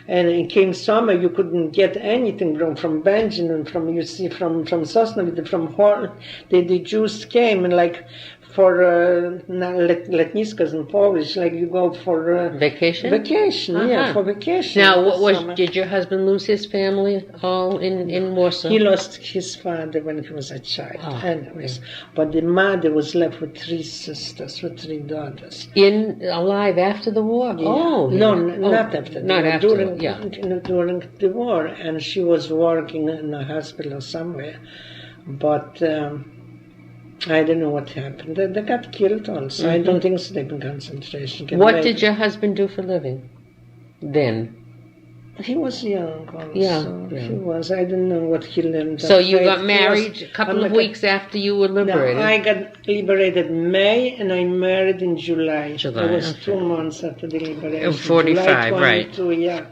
And it came summer, you couldn't get anything from Benjamin, from Sosnowiec, from Hall. The Jews came and for letnisko in Polish, you go for vacation. For vacation. Now, did your husband lose his family all in Warsaw? He lost his father when he was a child, anyways. But the mother was left with 3 sisters, with 3 daughters. Alive after the war? Yeah. Not after. Not after. During the war, and she was working in a hospital somewhere, but. I don't know what happened. They got killed also. I don't think so. They've been concentration camp. What did your husband do for a living then? He was young also. Yeah. He was. I don't know what he learned. So you got married a couple of weeks after you were liberated? No, I got liberated in May and I married in July. It was 2 months after the liberation. 45, right. Yeah.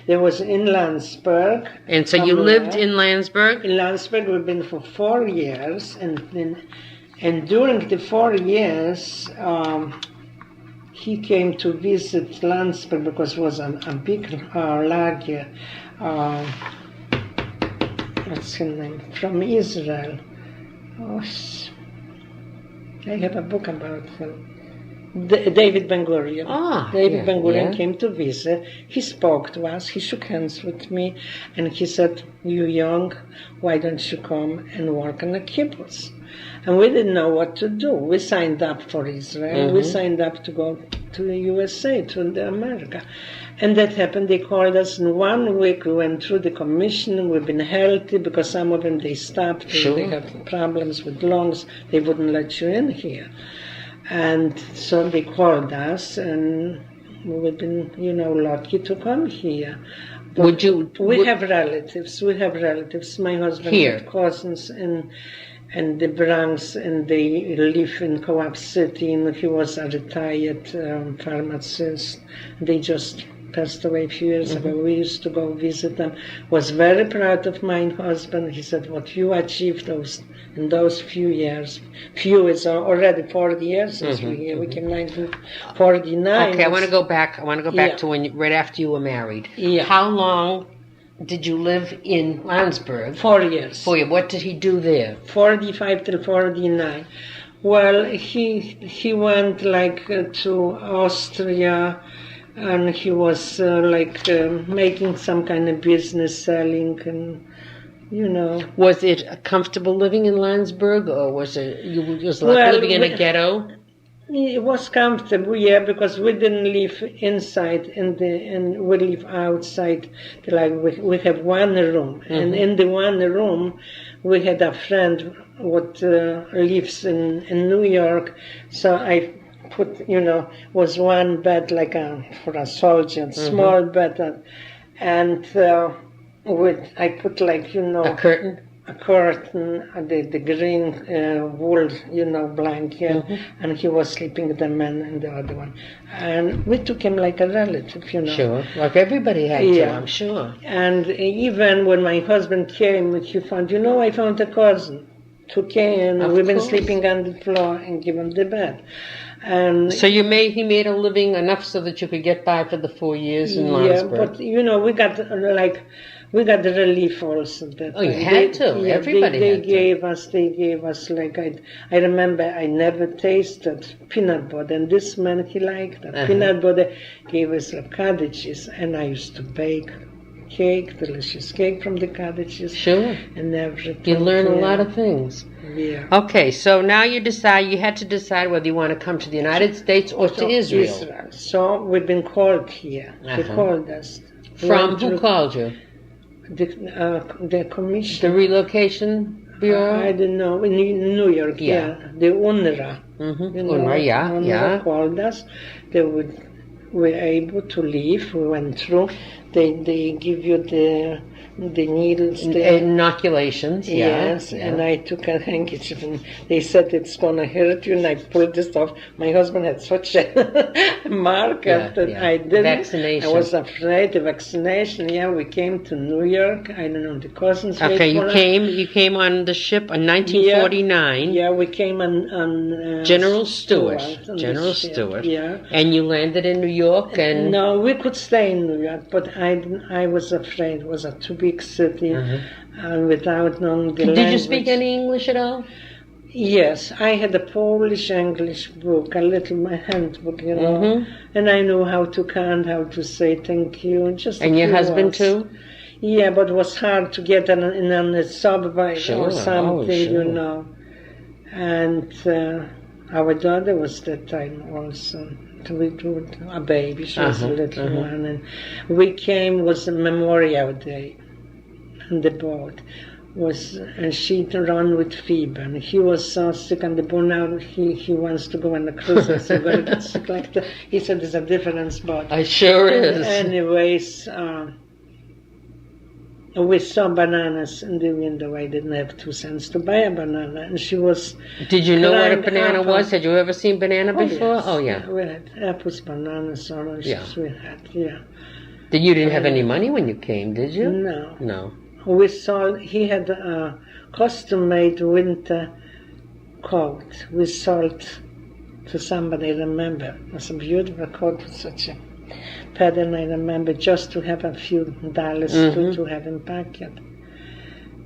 There was in Landsberg. And so you lived in Landsberg? In Landsberg we've been for 4 years, and during the 4 years, he came to visit Landsberg because it was a big lager. What's his name? From Israel. I have a book about him. David Ben-Gurion. David Ben-Gurion came to visit. He spoke to us. He shook hands with me, and he said, "You young, why don't you come and work on the kibbutz?" And we didn't know what to do. We signed up for Israel. We signed up to go to the USA, to America. And that happened. They called us in 1 week. We went through the commission. We've been healthy because some of them, they stopped. They have problems with lungs. They wouldn't let you in here. And so they called us, and we've been, lucky to come here. But we have relatives. My husband had cousins in the Bronx, and they live in Co-op City, and he was a retired pharmacist. They just passed away a few years ago. We used to go visit them. Was very proud of my husband. He said, "What you achieved in those few years, few is already 40 years since we're here. We came 1949. Okay, I want to go back. To right after you were married. Yeah. How long did you live in Landsberg? 4 years. 4 years. What did he do there? 45 till 49. Well, he went to Austria. And he was making some kind of business, selling, and Was it a comfortable living in Landsberg, or was it living in a ghetto? It was comfortable, yeah, because we didn't live inside, and we live outside. We have 1 room, and in the 1 room, we had a friend what lives in New York, so I put, was 1 bed for a soldier, small bed, and I put a curtain. A curtain, the green wool, blanket, and he was sleeping with the man and the other one, and we took him like a relative, Sure, like everybody had to, I'm sure. And even when my husband came, he found, I found a cousin. Took him, and we've been sleeping on the floor and give him the bed. And so he made a living enough so that you could get by for the 4 years in Landsberg. Yeah, but we got We got the relief also. Oh, you had to. Everybody they had to. They gave us like I remember I never tasted peanut butter, and this man he liked that peanut butter. Gave us cabbages, and I used to bake cake, delicious cake from the cabbages. Sure. And everything. You learn a lot of things. Yeah. Okay, so now you had to decide whether you want to come to the United States or to Israel. So we've been called here. They called us. Who called you? The commission. The relocation bureau? I don't know. In New York, yeah. The UNRWA. UNRWA, called us. They were able to leave. We went through. They give you the needles, the inoculations. Yes, and I took a handkerchief, and they said it's gonna hurt you, and I pulled this off. My husband had such a mark after I didn't. Vaccination. I was afraid. The vaccination. Yeah, we came to New York. I don't know, the cousins. Okay, you came on the ship in 1949. Yeah, we came on General Stewart. General Stewart. Yeah, and you landed in New York, and no, we could stay in New York, but I was afraid. It was a too big city, and without knowing the language. Did you speak any English at all? Yes, I had a Polish-English book, a little handbook, you know, and I knew how to count, how to say thank you. And your husband too? Yeah, but it was hard to get on a subway or something, you know. And our daughter was that time also. A baby, she was a little one, and we came, was a Memorial Day, and the boat and she'd run with fever, and he was so sick on the boat. Now he wants to go on the cruise. I said, "Gonna get sick like that." He said, "There's a difference, but I sure is." Anyways, we saw bananas in the window. I didn't have 2 cents to buy a banana, and she was. Did you know what a banana was? Had you ever seen banana before? Yes. Oh yeah. We had apples, bananas, oranges. Yeah. We had, yeah. You didn't have any money when you came, did you? No. No. We saw he had a custom-made winter coat. We sold to somebody. I remember it was a beautiful coat with such a pattern. I remember just to have a few dollars to have in pocket.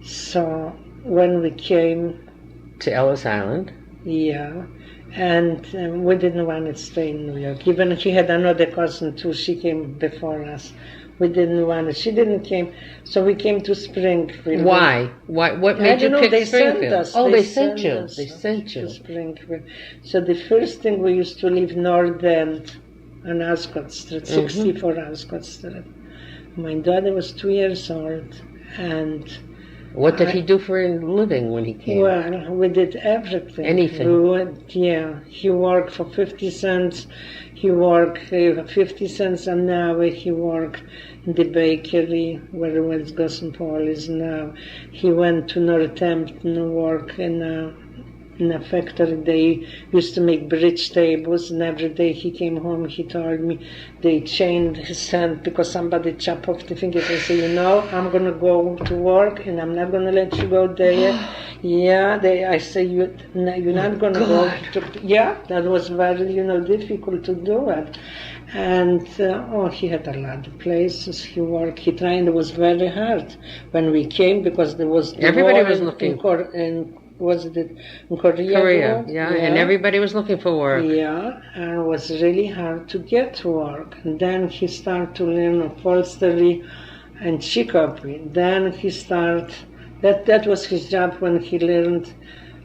So when we came to Ellis Island, and we didn't want to stay in New York. Even she had another cousin too. She came before us. We didn't want it. She didn't came, so we came to Springfield. Why? What made you pick Springfield? They sent you. They sent you to Springfield. So the first thing, we used to live North End on Ascot Street, 64 Ascot Street. My daughter was 2 years old, and what did he do for a living when he came? Well, we did everything. Anything? He worked for 50 cents. He worked 50 cents an hour. He worked in the bakery where West Gus Paul is now. He went to Northampton, work in a factory. They used to make bridge tables, and every day he came home, he told me they chained his hand because somebody chopped off the fingers. I said, I'm going to go to work, and I'm not going to let you go there. I say, you're not going to go. That was very, difficult to do it. And, he had a lot of places he worked. He tried, it was very hard when we came because there was... Everybody was looking. Was it in Korea? And everybody was looking for work. Yeah, and it was really hard to get to work. And then he started to learn upholstery and chicory. Then he started, that was his job when he learned,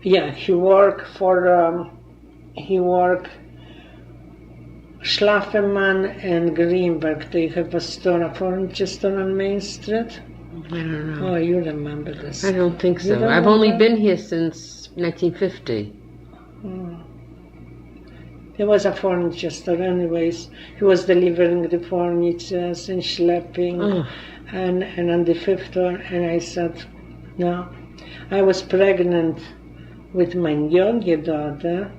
he worked for, Schlafferman and Greenberg. They have a store, a furniture store on Main Street. I don't know. Oh, you remember this? I don't think so. I've only been here since 1950. There was a furniture store anyways. He was delivering the furniture and schlepping. And on the fifth floor, and I said, no. I was pregnant with my younger daughter,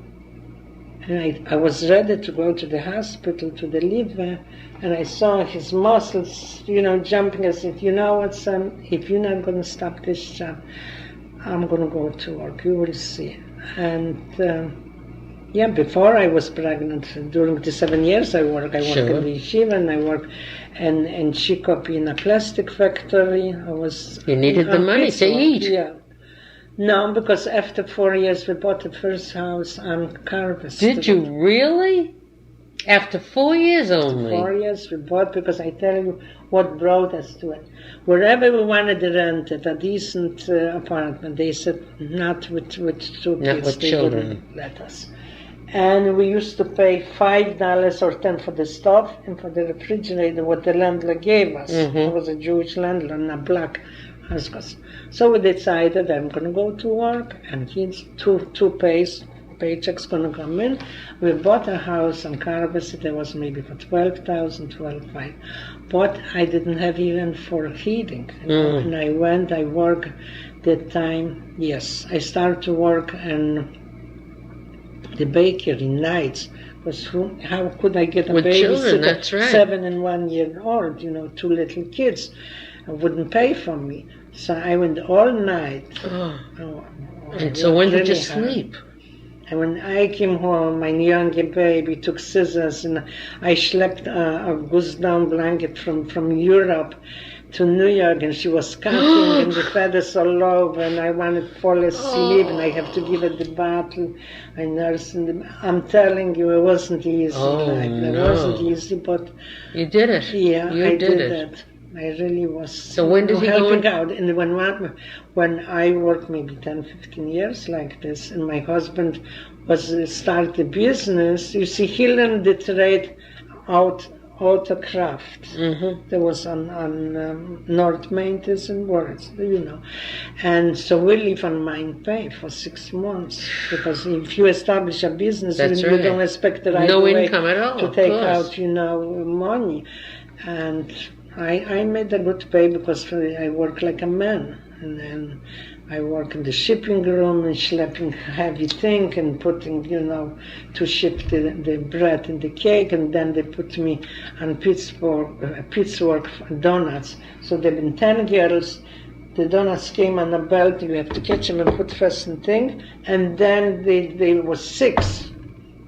and I was ready to go to the hospital to deliver, and I saw his muscles, jumping. I said, you know what, son, if you're not going to stop this job, I'm going to go to work. You will see. And Yeah, before I was pregnant, during the 7 years I worked in the yeshiva, and I worked in Chicopee in a plastic factory. You needed the money to eat. Yeah. No, because after 4 years we bought the first house on Carver. Did you really? After 4 years only? 4 years we bought, because I tell you what brought us to it. Wherever we wanted to rent it, a decent apartment, they said not with 2 kids. Not with children. Didn't let us. And we used to pay $5 or $10 for the stove and for the refrigerator, what the landlord gave us. It was a Jewish landlord, not black. So we decided I'm going to go to work, and he's two paychecks going to come in. We bought a house on Carver City. It was maybe for $12,500. But I didn't have even for heating. And I worked that time. Yes, I started to work in the bakery nights. Because how could I get a baby? Children, that's right. 7 and 1 year old, 2 little kids. Wouldn't pay for me. So I went all night. And so when did you sleep? And when I came home, my young baby took scissors, and I schlepped a goose-down blanket from Europe to New York, and she was cutting, and the feathers all over, and I wanted to fall asleep, and I have to give her the bottle. I nursed her. I'm telling you, it wasn't easy. It wasn't easy, but... You did it. Yeah, I did it. it. I really was. So when did he helping out? And when I worked maybe 10, 15 years like this, and my husband started a business. You see, he learned the trade autocraft. There was on North Main, and words, And so we live on mine pay for 6 months, because if you establish a business, you don't expect the right income at all to take out, money. And I made a good pay, because I work like a man, and then I work in the shipping room and schlepping heavy thing and putting, to ship the bread and the cake, and then they put me on Pittsburgh donuts. So there have been 10 girls. The donuts came on a belt. You have to catch them and put first and thing, and then they were 6.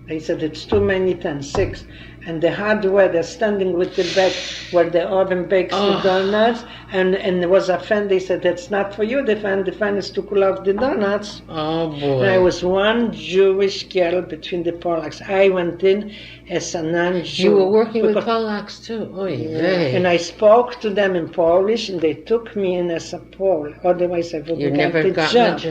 They said it's too many, 10, 6. And the hard weather, standing with the back where the oven bakes the donuts, and there was a fan. They said, that's not for you, the fan is to cool off the donuts. Oh, boy. And I was one Jewish girl between the Polacks. I went in as a non-Jew. You were working with Polacks, too? Oh, yeah. And I spoke to them in Polish, and they took me in as a Pole. Otherwise, I wouldn't get the job.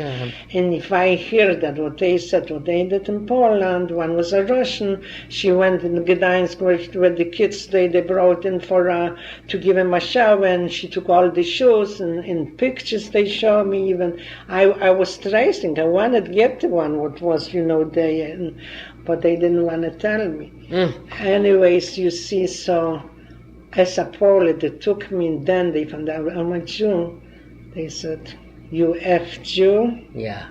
And if I hear that, what they said, what they did in Poland, one was a Russian. She went in Gdańsk, where the kids, they brought in to give him a shower, and she took all the shoes, and in pictures they show me even. I was tracing. I wanted to get the one what was, but they didn't want to tell me. Anyways, you see, so as a Pole, they took me, and then they found out I'm a Jew. They said, you F Jew? Yeah.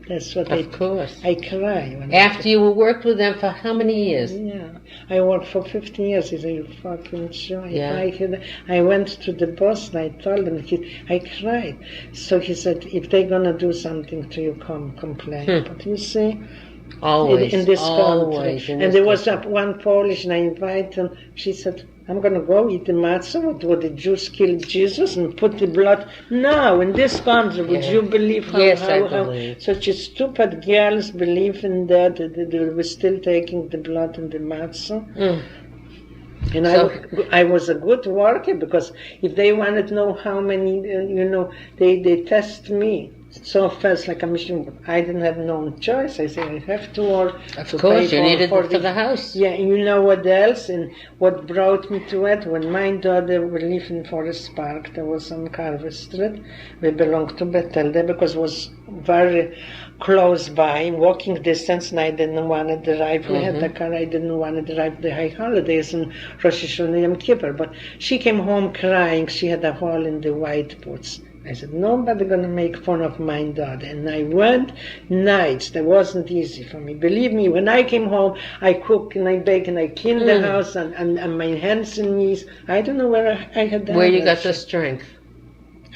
That's what Of course. I cry. After you worked with them for how many years? Yeah. I worked for 15 years. He said, you fucking Jew. Yeah. I went to the boss, and I told him, I cried. So he said, if they're going to do something to you, complain. But you see, always, in this always, country. And there was one Polish, and I invited him. She said, I'm going to go eat the matzah. What the Jews killed Jesus and put the blood. No, in this country, would you believe how such a stupid girls believe in that they were still taking the blood in the matzah? And I was a good worker, because if they wanted to know how many, they test me so fast like a machine. I didn't have no choice. I said, I have to work. Of course, you needed it for the house. Yeah, and you know what else? And what brought me to it? When my daughter was living in Forest Park, there was on Carver Street. We belonged to Bethel there, because it was very close by, walking distance, and I didn't want to drive. We had the car. I didn't want to drive the high holidays and Rosh Hashanah and Yom Kippur. But she came home crying. She had a hole in the white boots. I said, nobody going to make fun of my daughter. And I went nights. That wasn't easy for me. Believe me, when I came home, I cook and I bake and I clean the house and my hands and knees. I don't know where I had that. Where you got the strength?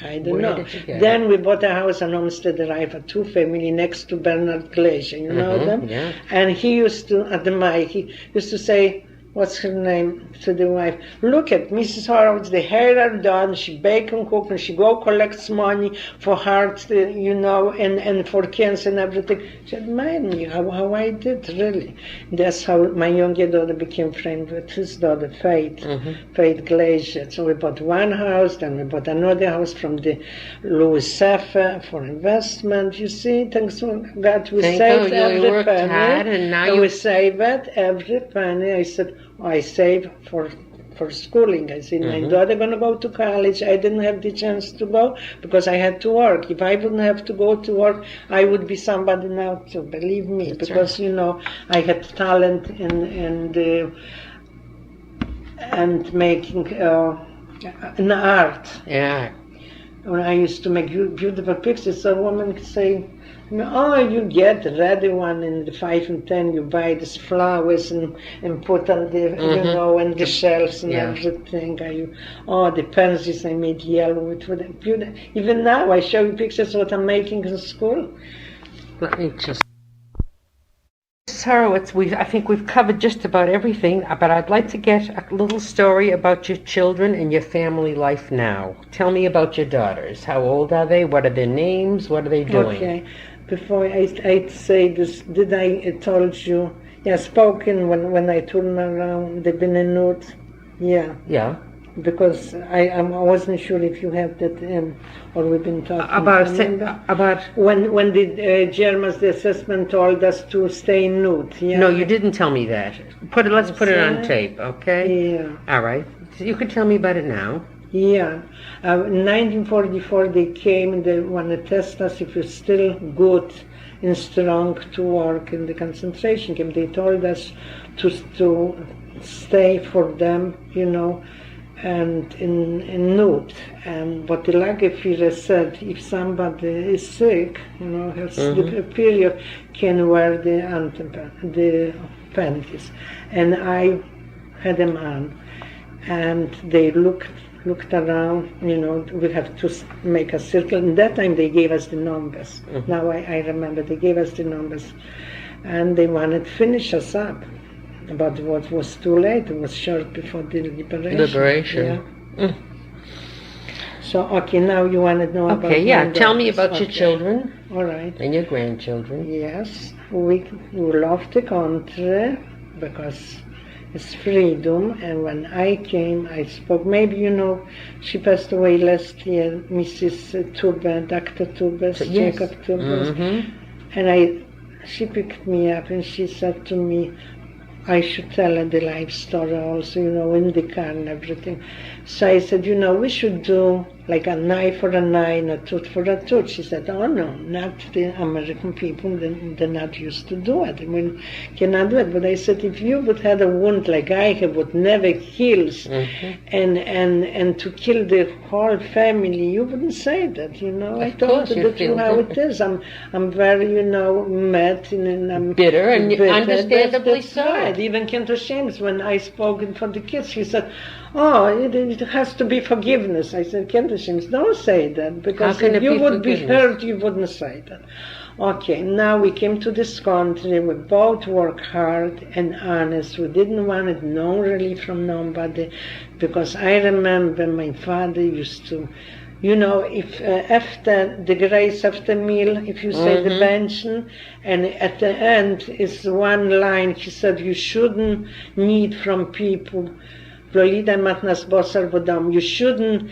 I don't Where know. did you get Then we bought a house on Homestead Drive, a two-family next to Bernard Glacier. You know them? Yeah. And he used to, at the mic, he used to say, what's her name, to the wife, look at Mrs. Horowitz, the hair are done, she bake and cook, and she go collects money for heart, and for cancer and everything. She admired me, how I did, really. That's how my younger daughter became friends with his daughter, Fay Glacier. So we bought one house, then we bought another house from the Louis Saffa for investment. You see, thanks to God, we saved every penny. Hard, and now we saved every penny. I said, I save for schooling. I said, my daughter going to go to college. I didn't have the chance to go because I had to work. If I wouldn't have to go to work, I would be somebody now too, believe me. That's because, right. I had talent and making an art. Yeah. When I used to make beautiful pictures, a woman could say, oh, you get the ready one in the 5 and 10, you buy these flowers and put on the, and the shelves and everything. The pansies I made yellow with beautiful. Even now, I show you pictures of what I'm making in school. Let me just... Mrs. Horowitz, I think we've covered just about everything, but I'd like to get a little story about your children and your family life now. Tell me about your daughters. How old are they? What are their names? What are they doing? Okay. Before I say this, did I told you? Yeah, spoken when I turned around, they've been in nude. Yeah. Yeah. Because I wasn't sure if you have that in, or we've been talking about when the Germans, the assessment told us to stay nude. Yeah. No, you didn't tell me that. Let's put it on tape, okay? Yeah. All right. You can tell me about it now. Yeah. In 1944 they came and they want to test us if we're still good and strong to work in the concentration camp. They told us to stay for them, and in nude. But the Lagerführer said if somebody is sick, has the period, can wear the panties. And I had them on. And they looked around, we have to make a circle. And that time they gave us the numbers. Now I remember they gave us the numbers. And they wanted to finish us up. But what was too late, it was short before the liberation. Yeah. So, okay, now you want to know about... Okay, yeah, tell me about your children. All right. And your grandchildren. Yes, we love the country because it's freedom. And when I came, I spoke, maybe she passed away last year, Mrs. Turber, Dr. Turber, Jacob Turber. And she picked me up and she said to me, I should tell her the life story also, in the car and everything. So I said, we should do like a knife for an eye and a tooth for a tooth. She said, oh no, not the American people, they're not used to do it. Cannot do it. But I said, if you would have a wound like I have, would never heals, and to kill the whole family, you wouldn't say that, I told her the truth how it is. I'm very, mad and I'm bitter, and understandably that's so. Right. Even Kenta James, when I spoke for the kids, he said, oh, it has to be forgiveness. I said, Kenta James, don't say that, because if you would be hurt, you wouldn't say that. Okay, now we came to this country, we both worked hard and honest. We didn't want it known really from nobody, because I remember my father used to, if after the grace, after meal, if you say the benchen, and at the end is one line, he said, you shouldn't need from people, you shouldn't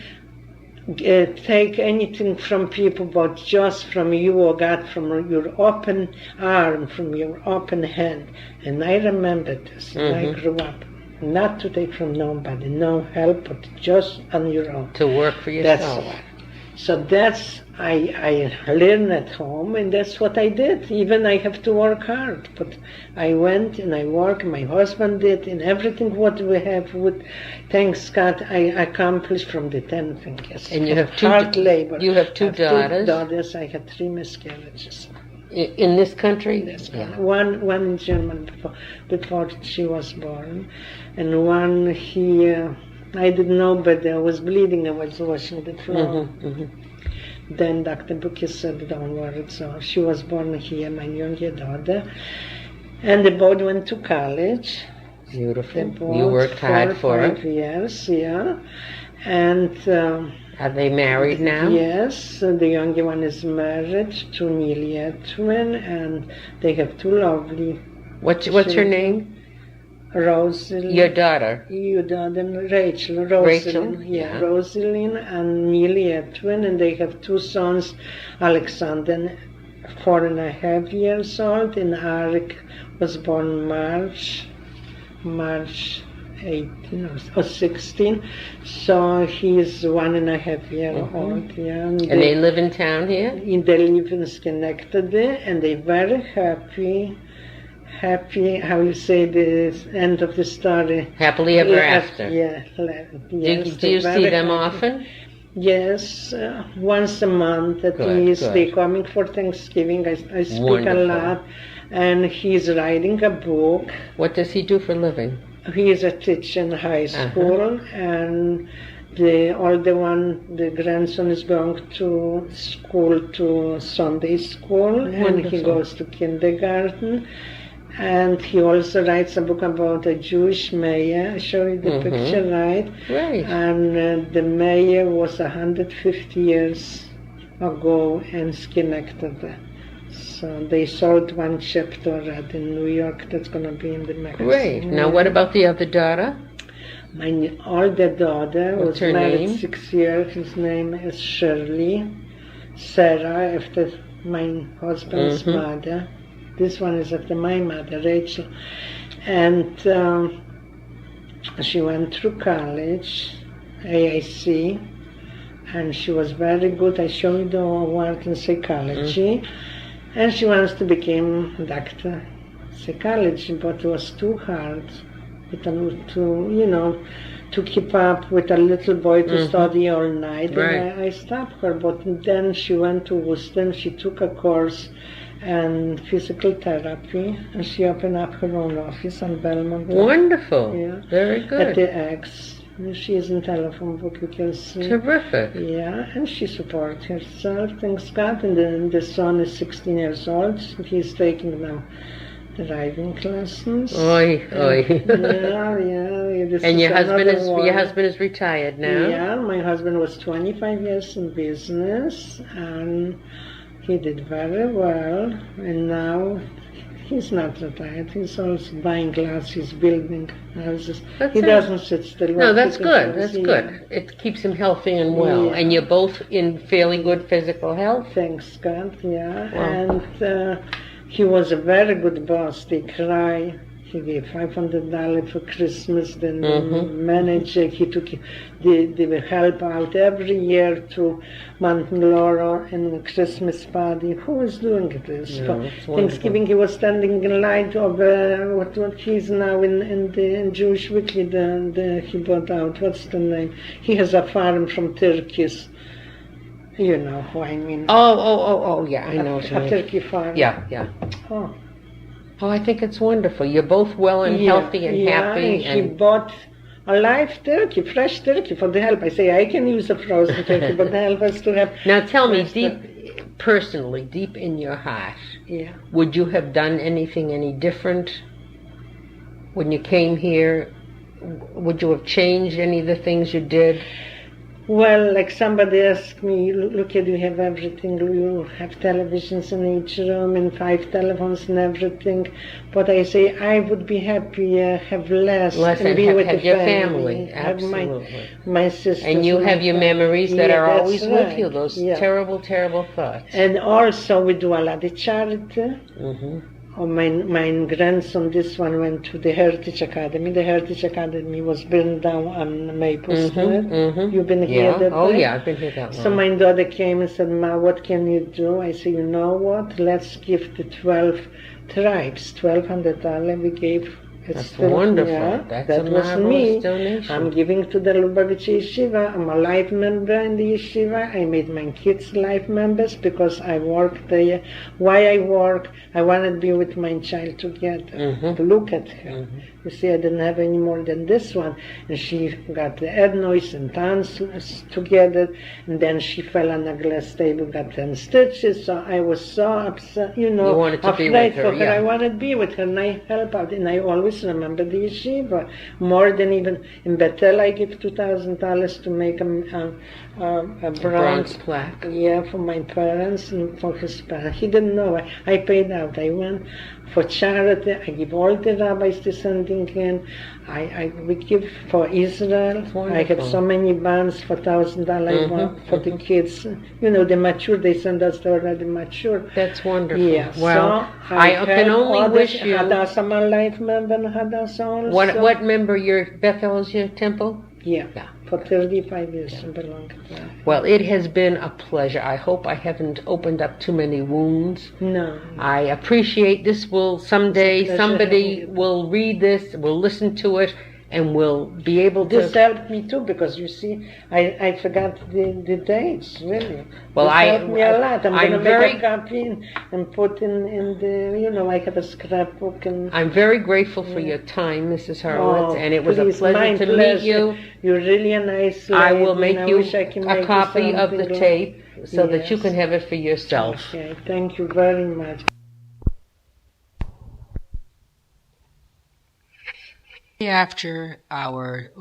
take anything from people, but just from you, or God, from your open arm, from your open hand. And I remember this, and I grew up. Not to take from nobody, no help, but just on your own. To work for yourself. That's what. So that's, I learned at home, and that's what I did. Even I have to work hard, but I went and I worked, my husband did, and everything what we have, thanks God, I accomplished from the 10 fingers. And you have hard labor. You have two daughters? 2 daughters, I had 3 miscarriages. In this country? Yeah. One in Germany before she was born, and one here I didn't know, but I was bleeding. I was washing the floor. Mm-hmm. Then Dr. Buki said, don't worry. So she was born here, my younger daughter. And they both went to college. Beautiful. You worked hard for it. 5 years, yeah. And are they married now? yes, the younger one is married to Nelia twin, and they have 2 lovely. What's her name? Rosalind. Your daughter? Your daughter, Rachel. Rachel? Yeah, Rosalind and Nelia twin, and they have 2 sons, Alexander, 4.5 years old, and Arik was born March 18 or 16, so he's 1.5 years old. Yeah, and they live in town here? They live in Schenectady, and they're very happy, how you say the end of the story? Happily ever after. Yeah. Yes, do you see them often? Yes, once a month at least. They're coming for Thanksgiving. I speak Wonderful. a lot. And he's writing a book. What does he do for a living? He is a teacher in high school, and the older one, the grandson, is going to school, to Sunday school, and he goes to kindergarten. And he also writes a book about a Jewish mayor. I show you the picture, right? Right. And the mayor was 150 years ago in Schenectady. So they sold 1 chapter already in New York. That's going to be in the magazine. Great. Now, what about the other daughter? My older daughter What's was her married name? 6 years. His name is Shirley. Sarah, after my husband's mother. This one is after my mother, Rachel. And she went through college, AIC, and she was very good. I showed you the award in psychology. And she wants to become a doctor of psychology, but it was too hard to keep up with a little boy to study all night. Right. And I stopped her, but then she went to Worcester. She took a course in physical therapy, and she opened up her own office on Belmont. Wonderful. Yeah. Very good. At the X. She is in telephone book, you can see. Terrific. Yeah, and she supports herself, thanks God. And then the son is 16 years old. He's taking now driving lessons. Oy. Yeah. And your husband is retired now? Yeah, my husband was 25 years in business, and he did very well. And now he's not retired. He's also buying glass. He's building houses. He doesn't sit still. No, that's good. That's good. It keeps him healthy and well. Yeah. And you're both in fairly good physical health? Thanks God, yeah. Wow. And he was a very good boss. They cry. He gave $500 for Christmas. Then the manager, he took the help out every year to Mountain Laurel and the Christmas party. Who was doing this? Yeah, For Thanksgiving, he was standing in line of what he's now in the Jewish Weekly. He bought out. What's the name? He has a farm from Turkeys. You know who I mean. Oh, yeah, I know what you A mean. turkey farm. Yeah. Oh. Oh, I think it's wonderful. You're both well and healthy and happy. And he bought a live turkey, fresh turkey for the help. I say, I can use a frozen turkey, but the help us to have... Now tell me, deep in your heart, would you have done anything any different when you came here? Would you have changed any of the things you did? Well, like somebody asked me, look at you have everything, you have televisions in each room and 5 telephones and everything. But I say I would be happier, have less and be with have the your family. Absolutely. Have my sisters. And you have your memories that are always with you, those Yeah. terrible, terrible thoughts. And also we do a lot of charity. Oh, my grandson, this one went to the Heritage Academy. The Heritage Academy was burned down on Maple Street. You've been here that day? Yeah, I've been here that long. So my daughter came and said, Ma, what can you do? I said, you know what? Let's give the 12 tribes $1,200. We gave It's That's wonderful. Yeah, That's that a was marvelous me. donation. I'm giving to the Lubavitch Yeshiva. I'm a life member in the Yeshiva. I made my kids life members because I work there. Why I work? I want to be with my child together. To look at her. You see, I didn't have any more than this one. And she got the adenoids and tonsils together. And then she fell on a glass table, got 10 stitches. So I was so upset, You wanted to be afraid with her, for her. I wanted to be with her, and I help out. And I always remember the yeshiva. More than even in Bethel, I give $2,000 to make a bronze plaque. Yeah, for my parents and for his parents. He didn't know. I paid out. I went for charity. I give all the rabbis to sending in. We give for Israel. I have so many bonds for $1,000 for the kids. You know, they mature. They send us already mature. That's wonderful. Yeah. Well, so I can only wish you. Hadassah, my life member, Hadassah also. What member your Bethel is your temple? Yeah. For 35 years I belong to that. Well, it has been a pleasure. I hope I haven't opened up too many wounds. No. I appreciate this. Will someday somebody will read this, will listen to it, and will be able to. This helped me too, because you see, I forgot the dates, really. Well, this helped me a lot. I'm going to very, make a copy and put in the, you know, I have a scrapbook. And I'm very grateful for your time, Mrs. Horowitz, and it was a pleasure to meet you. You're really a nice lady. I will make you a copy of the tape so that you can have it for yourself. Okay, thank you very much. After our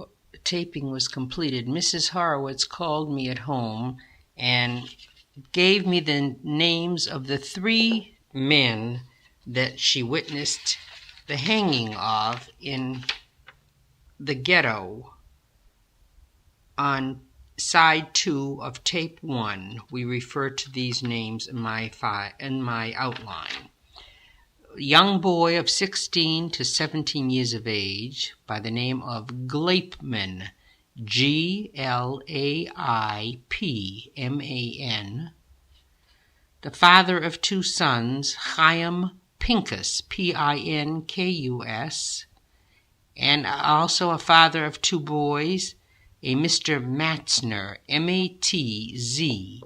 taping was completed, Mrs. Horowitz called me at home and gave me the names of the 3 men that she witnessed the hanging of in the ghetto on side 2 of tape 1. We refer to these names in my outline. Young boy of 16 to 17 years of age by the name of Glaipman, Glaipman. The father of 2 sons, Chaim Pinkus, Pinkus, and also a father of 2 boys, a Mr. Matzner, Matzner.